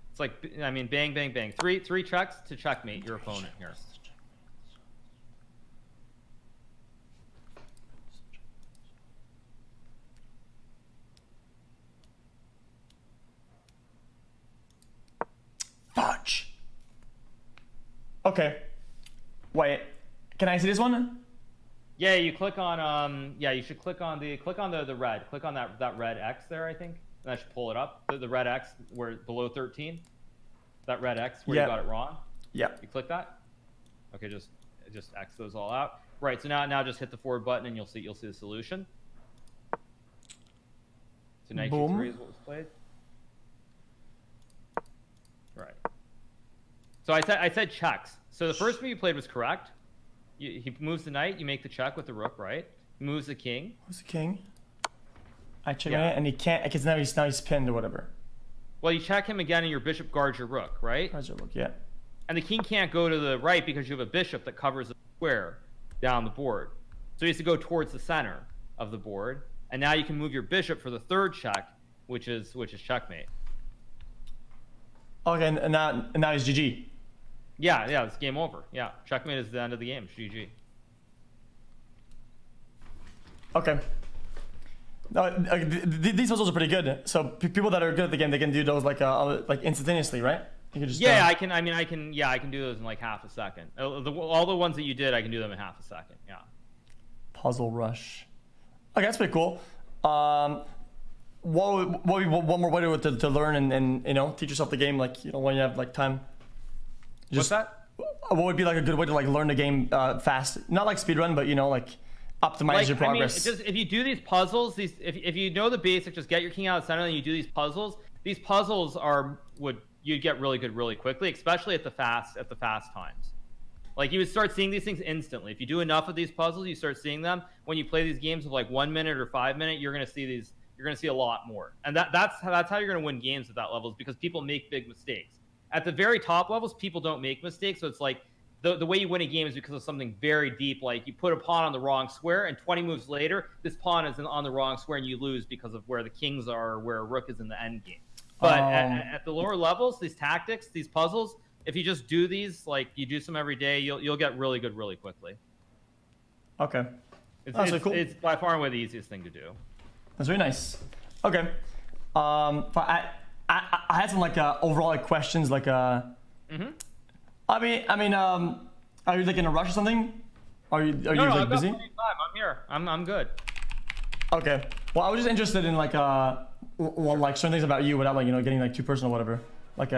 It's like, I mean, bang, bang, bang. Three checks to checkmate your opponent here. Fudge. Okay. Wait. Can I see this one? Yeah, you click on yeah, you should click on the red. Click on that red X there, I think. And that should pull it up. The red X where below 13. That red X where you got it wrong. Yeah. You click that? Okay, just X those all out. Right, so now just hit the forward button and you'll see the solution. So knight G3 is what was played. Right. So I said checks. So the first move you played was correct. He moves the knight, you make the check with the rook, right? He moves the king. Who's the king? I check it, and he can't, because now he's pinned or whatever. Well, you check him again, and your bishop guards your rook, right? Guards your rook, yeah. And the king can't go to the right because you have a bishop that covers a square down the board. So he has to go towards the center of the board, and now you can move your bishop for the third check, which is checkmate. Okay, and now he's GG. Yeah, it's game over. Yeah, checkmate is the end of the game. It's GG. Okay. No, these puzzles are pretty good. So people that are good at the game, they can do those like instantaneously, right? You can just I can do those in like half a second. All the ones that you did, I can do them in half a second. Yeah. Puzzle rush. Okay, that's pretty cool. What would be one more way to learn and teach yourself the game, like when you have like time? What's that? What would be like a good way to like learn the game fast? Not like speedrun, but like optimize your progress. I mean, if you do these puzzles, if you know the basics, just get your king out of the center and you do these puzzles. These puzzles you'd get really good really quickly, especially at the fast times. Like you would start seeing these things instantly. If you do enough of these puzzles, you start seeing them. When you play these games of like 1 minute or 5 minute, you're gonna see these. You're gonna see a lot more, and that's how you're gonna win games at that level, is because people make big mistakes. At the very top levels, people don't make mistakes, so it's like the way you win a game is because of something very deep, like you put a pawn on the wrong square, and 20 moves later, this pawn is on the wrong square, and you lose because of where the kings are or where a rook is in the end game. But at the lower levels, these tactics, these puzzles, if you just do these, like you do some every day, you'll get really good really quickly. Okay. It's cool. It's by far and away the easiest thing to do. That's very nice. Okay. I had some like overall like questions like Mm-hmm. I mean are you like in a rush or something? Are you No, like I've busy? got plenty of time. I'm here. I'm good. Okay. Well, I was just interested in like like certain things about you without like getting like too personal or whatever. Like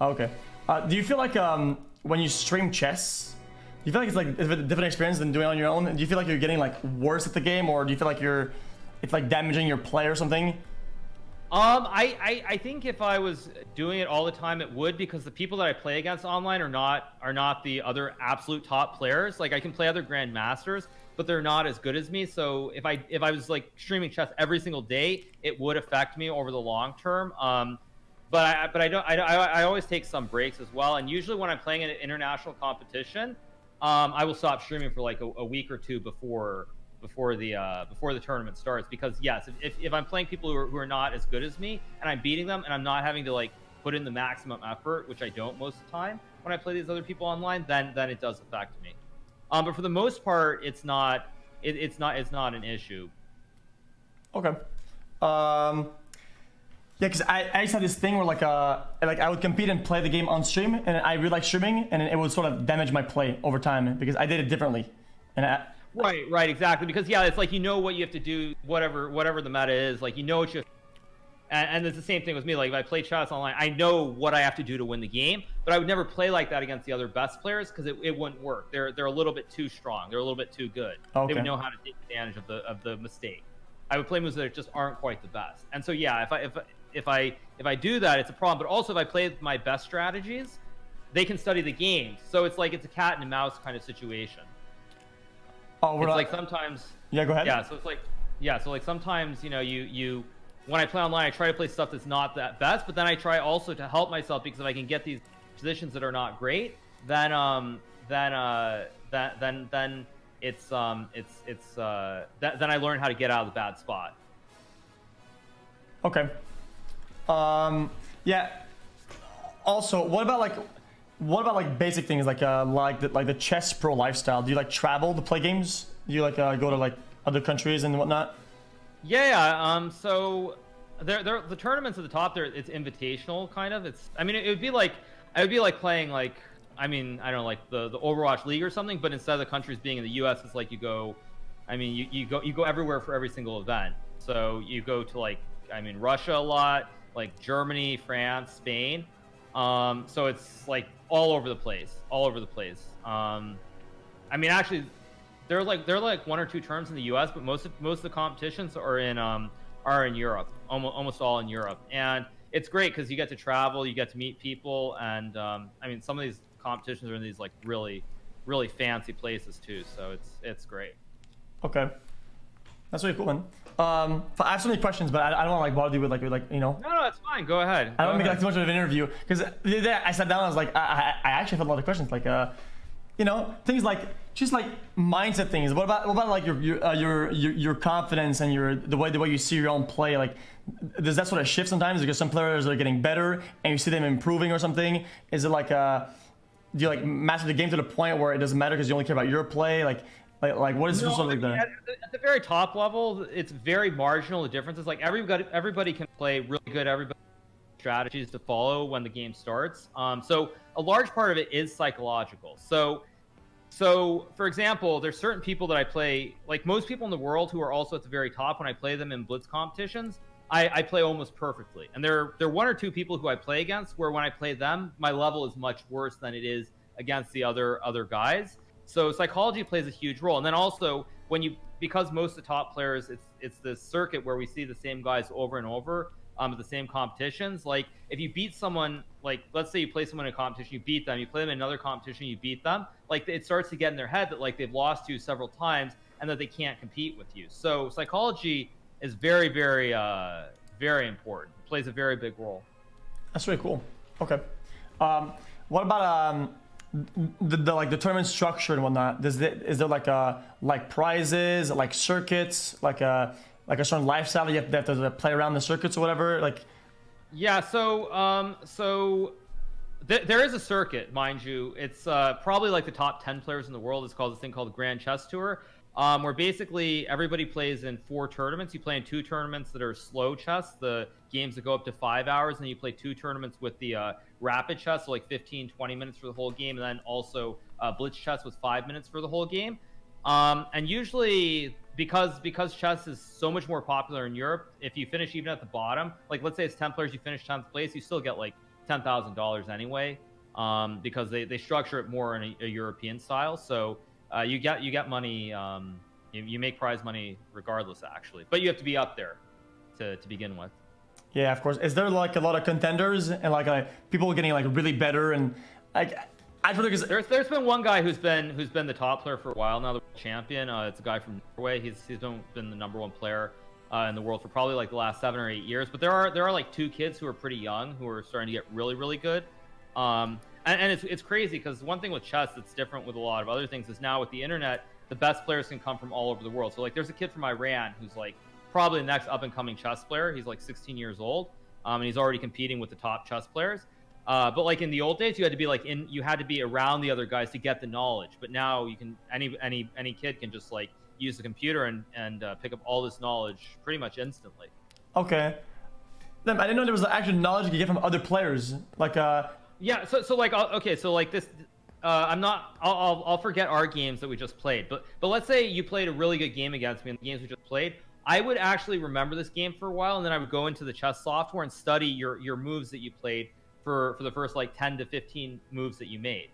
okay. Do you feel like when you stream chess, do you feel like it's like a different experience than doing it on your own? Do you feel like you're getting like worse at the game, or do you feel like it's like damaging your play or something? I think if I was doing it all the time, it would, because the people that I play against online are not the other absolute top players. Like I can play other grandmasters, but they're not as good as me. So if I was like streaming chess every single day, it would affect me over the long term. But I always take some breaks as well. And usually when I'm playing an international competition, I will stop streaming for like a week or two before the tournament starts, because yes, if I'm playing people who are not as good as me and I'm beating them and I'm not having to like put in the maximum effort, which I don't most of the time when I play these other people online, then it does affect me. But for the most part, it's not an issue. Okay. Yeah, because I used to have this thing where like I would compete and play the game on stream, and I really like streaming, and it would sort of damage my play over time because I did it differently. And Right, exactly. Because yeah, it's like you know what you have to do, whatever the meta is. Like you know what you. And it's the same thing with me. Like if I play chess online, I know what I have to do to win the game, but I would never play like that against the other best players because it wouldn't work. They're a little bit too strong. They're a little bit too good. Okay. They would know how to take advantage of the mistake. I would play moves that just aren't quite the best. And so yeah, if I do that, it's a problem. But also if I play my best strategies, they can study the game. So it's like it's a cat and a mouse kind of situation. Oh, it's like sometimes. Yeah, go ahead. Yeah, so it's like so like sometimes you when I play online, I try to play stuff that's not that best, but then I try also to help myself, because if I can get these positions that are not great, then then I learn how to get out of the bad spot. Okay. Yeah. Also, what about basic things like the chess pro lifestyle? Do you like travel to play games? Do you like go to like other countries and whatnot? Yeah. So the tournaments at the top there, it's invitational kind of. It would be like playing like, I don't know, like the Overwatch League or something, but instead of the countries being in the US, it's like you go everywhere for every single event. So you go to like, Russia a lot, like Germany, France, Spain. So it's like all over the place. Actually, there are like one or two terms in the U.S., but most of the competitions are in Europe, almost all in Europe, and it's great because you get to travel, you get to meet people, and some of these competitions are in these like really, really fancy places too. So it's great. Okay, that's really cool, man. I have so many questions, but I don't want to like bother you with like. No, it's fine. Go ahead. I don't want to make like too much of an interview, because the other day I sat down and I was like, I actually had a lot of questions, like things like just like mindset things. What about like your confidence and the way you see your own play? Like, does that sort of shift sometimes because some players are getting better and you see them improving or something? Is it like do you like master the game to the point where it doesn't matter because you only care about your play? Like what is sort of like at the very top level, it's very marginal, the differences. Like everybody can play really good. Everybody strategies to follow when the game starts. So a large part of it is psychological. So for example, there's certain people that I play, like most people in the world who are also at the very top, when I play them in blitz competitions, I play almost perfectly. And there are one or two people who I play against where when I play them, my level is much worse than it is against the other guys. So psychology plays a huge role. And then also because most of the top players, it's this circuit where we see the same guys over and over at the same competitions. Like if you beat someone, like let's say you play someone in a competition, you beat them, you play them in another competition, you beat them, like it starts to get in their head that like they've lost you several times and that they can't compete with you. So psychology is very, very, very important. It plays a very big role. That's really cool. Okay. What about the tournament structure and whatnot? Is there like prizes, like circuits, like a certain lifestyle you have to play around the circuits or whatever? Like, yeah. So there is a circuit, mind you. It's probably like the top 10 players in the world. It's called this thing called the Grand Chess Tour, where basically everybody plays in 4 tournaments. You play in 2 tournaments that are slow chess, the games that go up to 5 hours, and then you play 2 tournaments with the rapid chess, so like 15, 20 minutes for the whole game, and then also blitz chess with 5 minutes for the whole game. And usually, because chess is so much more popular in Europe, if you finish even at the bottom, like let's say it's 10 players, you finish 10th place, you still get like $10,000 anyway, because they structure it more in a European style. So you get money, you make prize money regardless, actually, but you have to be up there to begin with. Yeah, of course. Is there like a lot of contenders and like people getting like really better and like I feel like there's been one guy who's been the top player for a while now, the champion. It's a guy from Norway. He's been the #1 player in the world for probably like the last 7 or 8 years. But there are like 2 kids who are pretty young who are starting to get really good. And it's crazy because one thing with chess that's different with a lot of other things is now with the internet, the best players can come from all over the world. So like there's a kid from Iran who's like probably the next up and coming chess player. He's like 16 years old, and he's already competing with the top chess players. But like in the old days, you had to be like you had to be around the other guys to get the knowledge. But now you can any kid can just like use the computer and pick up all this knowledge pretty much instantly. Okay. Then I didn't know there was actual knowledge you could get from other players. Like yeah. So like okay. So like this. I'll forget our games that we just played. But let's say you played a really good game against me in the games we just played. I would actually remember this game for a while, and then I would go into the chess software and study your moves that you played for the first like 10 to 15 moves that you made.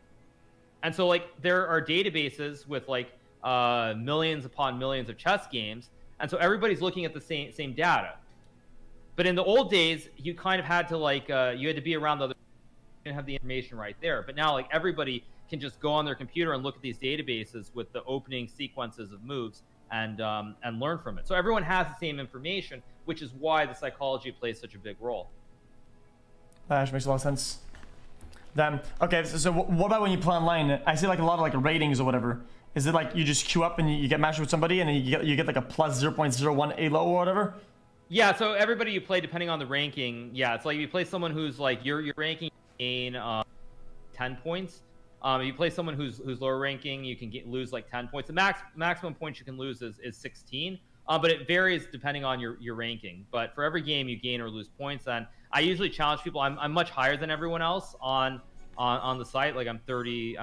And so like there are databases with like millions upon millions of chess games, and so everybody's looking at the same data. But in the old days, you kind of had to like you had to be around the other, you didn't have the information right there. But now like everybody can just go on their computer and look at these databases with the opening sequences of moves and learn from it. So everyone has the same information, which is why the psychology plays such a big role. That actually makes a lot of sense. Then okay, so what about when you play online? I see like a lot of like ratings or whatever. Is it like you just queue up and you get matched with somebody and then you get like a plus 0.01 elo or whatever? Yeah, so everybody you play, depending on the ranking, yeah, it's like if you play someone who's like your ranking, you gain 10 points. If you play someone who's lower ranking, you can lose like 10 points. The maximum points you can lose is 16, but it varies depending on your ranking. But for every game, you gain or lose points. And I usually challenge people. I'm much higher than everyone else on the site. Like I'm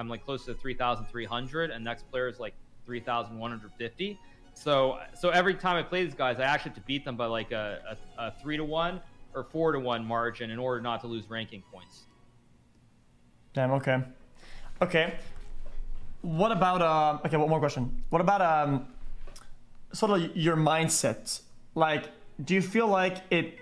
like close to 3,300, and next player is like 3,150. So every time I play these guys, I actually have to beat them by like a 3-1 or 4-1 margin in order not to lose ranking points. Damn. Okay. What about okay, one more question. What about sort of your mindset? Like, do you feel like it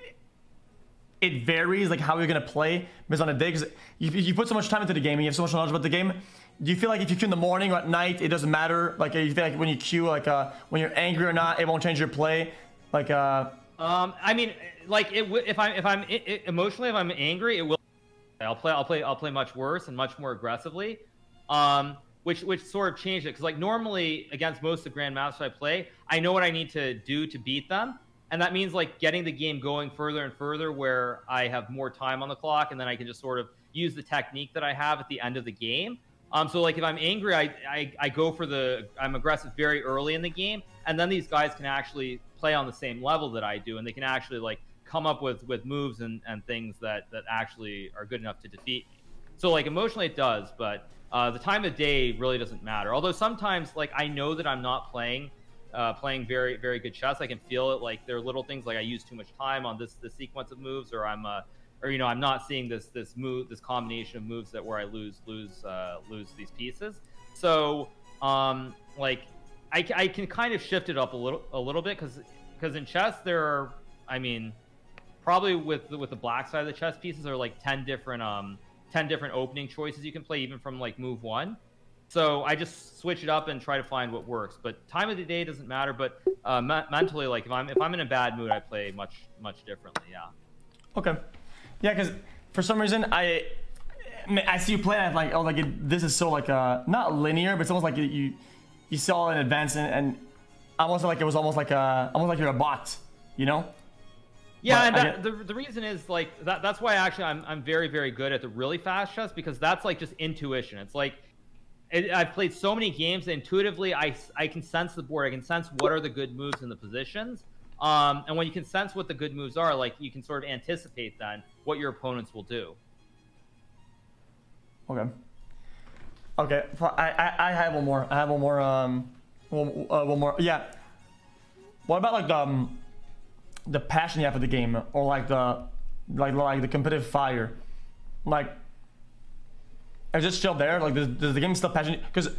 varies like how you're gonna play based on the day? Because you put so much time into the game and you have so much knowledge about the game. Do you feel like if you queue in the morning or at night, it doesn't matter? Like, you feel like when you queue, like when you're angry or not, it won't change your play? Like I mean, like if I'm emotionally, if I'm angry, it will. I'll play much worse and much more aggressively. Which sort of changed it, because like normally against most of the grandmasters I play, I know what I need to do to beat them, and that means like getting the game going further and further where I have more time on the clock, and then I can just sort of use the technique that I have at the end of the game. So like if I'm angry, I go for I'm aggressive very early in the game, and then these guys can actually play on the same level that I do, and they can actually like come up with moves and things that actually are good enough to defeat me. So like emotionally it does, but the time of day really doesn't matter. Although sometimes like I know that I'm not playing very, very good chess. I can feel it. Like there are little things like I use too much time on this sequence of moves, or I'm not seeing this combination of moves where I lose these pieces. So like I can kind of shift it up a little bit, because in chess there are, I mean, probably with the black side of the chess pieces are like 10 different opening choices you can play, even from like move 1. So I just switch it up and try to find what works. But time of the day doesn't matter. But mentally, like if I'm in a bad mood, I play much differently. Yeah. Okay. Yeah, because for some reason I see you play and I'm like, oh, like this is so like not linear, but it's almost like you saw in advance and almost like it was almost like you're a bot, you know? Yeah, and the reason is like that's why actually I'm very, very good at the really fast chess, because that's like just intuition. It's like I've played so many games that intuitively I can sense the board. I can sense what are the good moves in the positions. And when you can sense what the good moves are, like you can sort of anticipate then what your opponents will do. Okay. I have one more. One more. Yeah. What about like the passion you have for the game, or like the competitive fire? Like, is it still there? Like, does the game still passionate? Because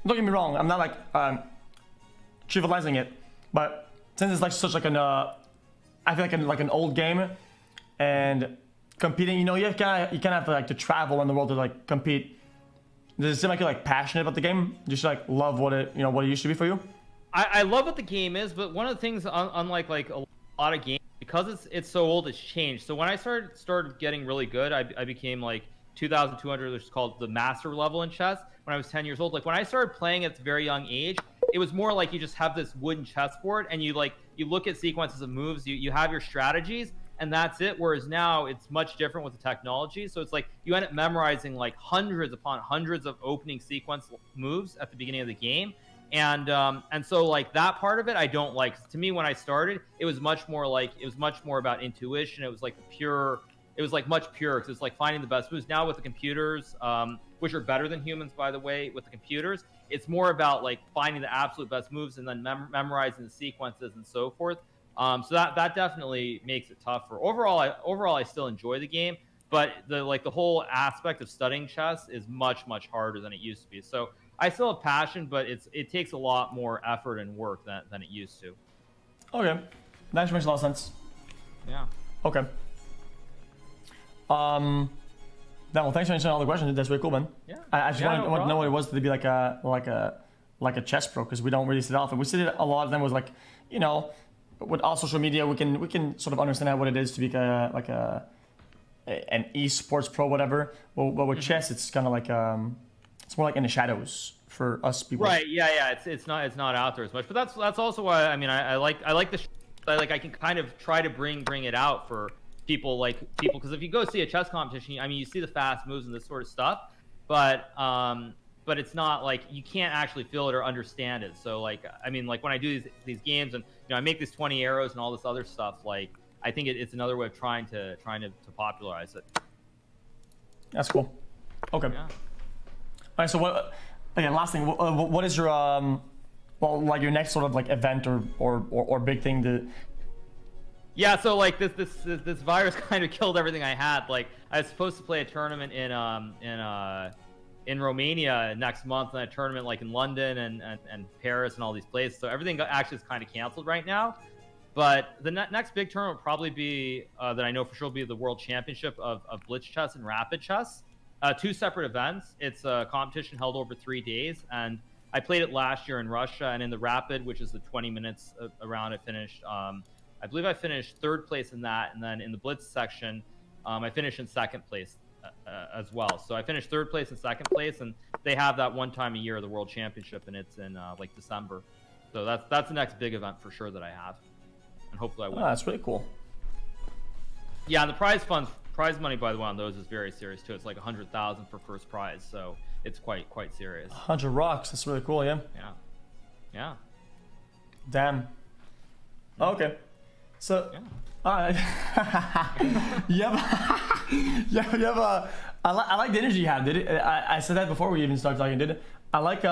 don't get me wrong, I'm not like trivializing it, but since it's like such like an I feel like an old game, and competing. You know, you kind of have to like to travel in the world to like compete. Does it seem like you're like passionate about the game? Just like love what it used to be for you? I love what the game is, but one of the things, unlike like a lot of games, because it's so old, it's changed. So when I started getting really good, I became like 2,200, which is called the master level in chess. When I was 10 years old, like when I started playing at a very young age, it was more like you just have this wooden chessboard and you look at sequences of moves, you have your strategies, and that's it. Whereas now it's much different with the technology. So it's like you end up memorizing like hundreds upon hundreds of opening sequence moves at the beginning of the game. And so like that part of it I don't like. To me, when I started, it was much more about intuition. It was like much purer because it's like finding the best moves. Now with the computers, which are better than humans, by the way, with the computers, it's more about like finding the absolute best moves and then memorizing the sequences and so forth. So that definitely makes it tougher. Overall, I still enjoy the game, but the whole aspect of studying chess is much harder than it used to be. So I still have passion, but it takes a lot more effort and work than it used to. Okay, that makes a lot of sense. Yeah. Okay. Well, thanks for answering all the questions. That's really cool, man. Yeah. I just want to know what it was to be like a chess pro, because we don't really see it often. We see it a lot of them was like, you know, with all social media, we can sort of understand what it is to be an esports pro, whatever. But with chess, it's kind of like it's more like in the shadows for us people. Right. Yeah. It's not out there as much. But that's also why I mean I like the I can kind of try to bring it out for people because if you go see a chess competition, I mean you see the fast moves and this sort of stuff, but it's not like you can't actually feel it or understand it. So like I mean like when I do these games and I make these 20 arrows and all this other stuff, like I think it's another way of trying to popularize it. That's cool. Okay. Yeah. All right, so last thing, what is your like your next sort of like event or big thing to? Yeah, so like this virus kind of killed everything I had. Like I was supposed to play a tournament in Romania next month, and a tournament like in London and Paris and all these places. So everything actually is kind of canceled right now. But the next big tournament will probably be that I know for sure will be the World Championship of Blitz Chess and Rapid Chess. 2 separate events. It's a competition held over 3 days, and I played it last year in Russia. And in the Rapid, which is the 20 minutes around, I finished. I believe I finished 3rd place in that, and then in the Blitz section, I finished in 2nd place as well. So I finished 3rd place and 2nd place, and they have that one time a year, the World Championship, and it's in like December. So that's the next big event for sure that I have, and hopefully I win. Oh, that's really cool. Yeah, and the prize money, by the way, on those is very serious too. It's like 100,000 for first prize, so it's quite serious. 100 rocks. That's really cool. Yeah. Yeah. Damn. Okay. So. Yeah. you have a. I like the energy you have, dude. I said that before we even started talking, dude. I like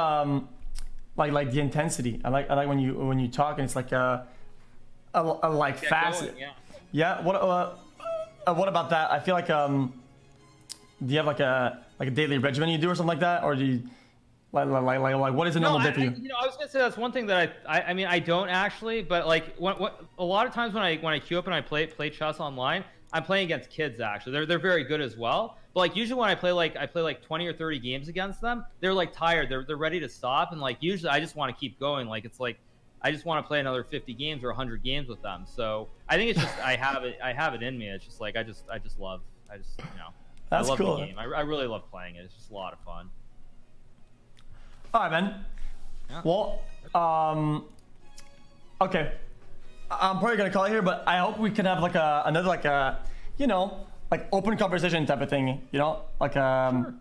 like the intensity. I like when you talk and it's like like fast. Going, yeah. Yeah. What about that? I feel like do you have like a daily regimen you do or something like that, or do you like what is a normal day for you? I was gonna say that's one thing that I mean I don't actually, but like what a lot of times when I queue up and I play chess online, I'm playing against kids actually. They're very good as well. But like usually when I play like 20 or 30 games against them, they're like tired. They're ready to stop, and like usually I just want to keep going. Like it's like I just want to play another 50 games or 100 games with them. So I think it's just I have it in me. It's just like I just love That's I love cool. the game. I really love playing it. It's just a lot of fun. All right, man. Yeah. Well, okay. I'm probably gonna call it here, but I hope we can have like another like open conversation type of thing. Like Sure.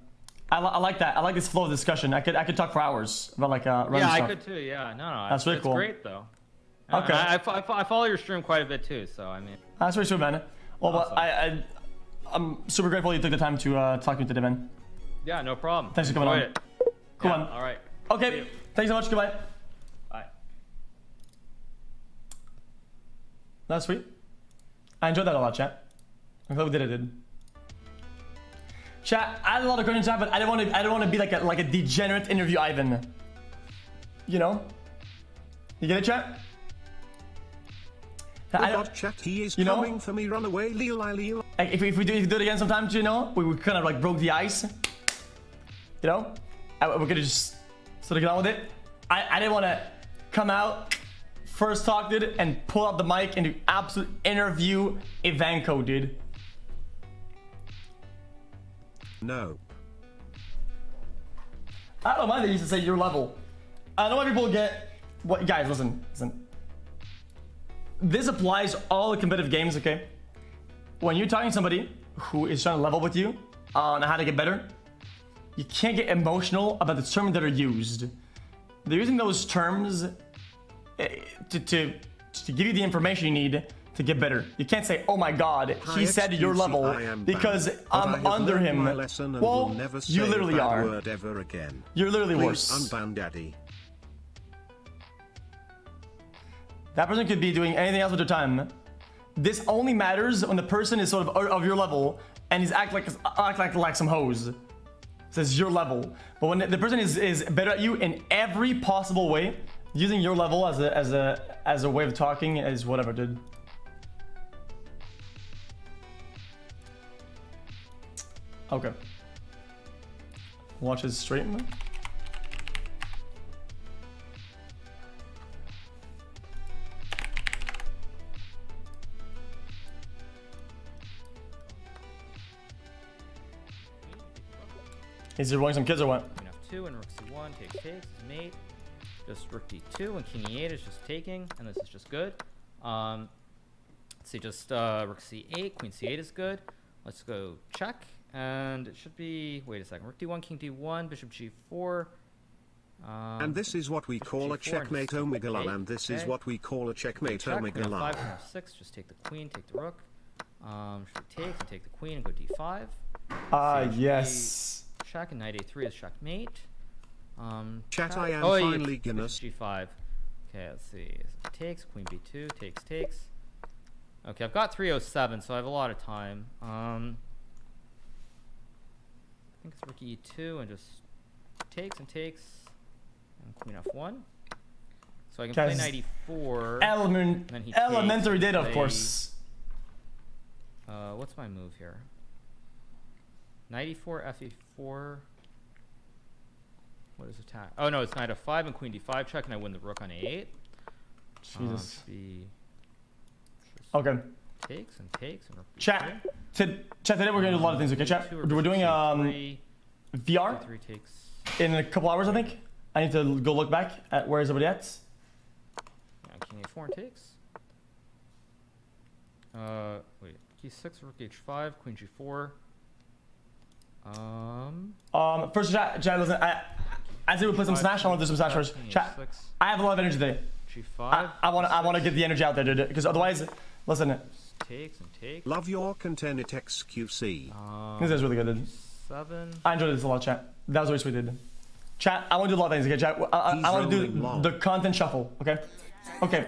I like that. I like this flow of discussion. I could talk for hours about like random Yeah, stuff. I could too. Yeah, no, That's really it's cool. great though. Okay. I follow your stream quite a bit too, so I mean. That's really sweet, man. Well, Awesome. I'm super grateful you took the time to talk to me today, man. Yeah, no problem. Thanks for coming on. Enjoyed it. Cool, Yeah, man. all right. Okay. See you. Thanks so much. Goodbye. Bye. That's sweet. I enjoyed that a lot, chat. I'm glad we did it, dude. Chat, I had a lot of questions, but I don't want to be like a degenerate interview Ivan. You know? You get it, chat? I Oh don't, God, chat, he is you know? coming for me. Run away, Leo. like, if we do it again sometimes, you know, we kind of like broke the ice. You know, we could have just sort of get on with it. I didn't want to come out, first talk, dude, and pull out the mic and do absolute interview Ivanko, dude. No. I don't mind that you used to say your level. I know why people get what, guys, listen. This applies all the competitive games, okay? When you're talking to somebody who is trying to level with you on how to get better, you can't get emotional about the terms that are used. They're using those terms to give you the information you need to get better. You can't say, oh my god, he said your level because I'm under him. Well, you literally are. You're literally worse. Unban daddy. That person could be doing anything else with their time. This only matters when the person is sort of your level and he's act like some hose. Says your level, but when the person is better at you in every possible way, using your level as a way of talking is whatever, dude. Okay. Watch his stream. Is he rolling some kids or what? Queen F2 and rook C1 takes is mate. Just rook D2 and king E8 is just taking, and this is just good. Let's see, just rook C8, queen C8 is good. Let's go check, and it should be, wait a second, rook D1, king D1, bishop G4. And this is what we call a checkmate omega lol, and this is what we call a checkmate omega lol. 5 and F6, just take the queen, take the rook. Should take and take the queen and go D5. Yes. Check, and knight A3 is checkmate. Chat, I am finally Guinness. G5. Okay, let's see. So takes, queen B2, takes. Okay, I've got 307, so I have a lot of time. I think it's rook E2 and just takes, and queen F1. So I can play knight E4. Elementary data, of course. What's my move here? Knight E4, Fe4. What is attack? Oh no, it's knight F5 and queen D5 check, and I win the rook on A8. Jesus. Okay. Okay. Takes and rook B3. Chat. Today we're gonna do a lot of things. Okay, chat. We're doing VR in a couple hours, I think. I need to go look back at where is everybody at. Yeah, king A4 and takes. Wait. G6, rook H5, queen G4. First, chat, listen, I say we play some Smash. I want to do some Smash first. Chat, I have a lot of energy today. G5. I want to get the energy out there, dude. Because otherwise, listen. Takes and takes. Love your content at xQc. This is really good, dude. 7. I enjoyed this a lot, chat. That was really sweet, dude. Chat, I want to do a lot of things, okay, chat? I want to do the content shuffle, okay? Okay.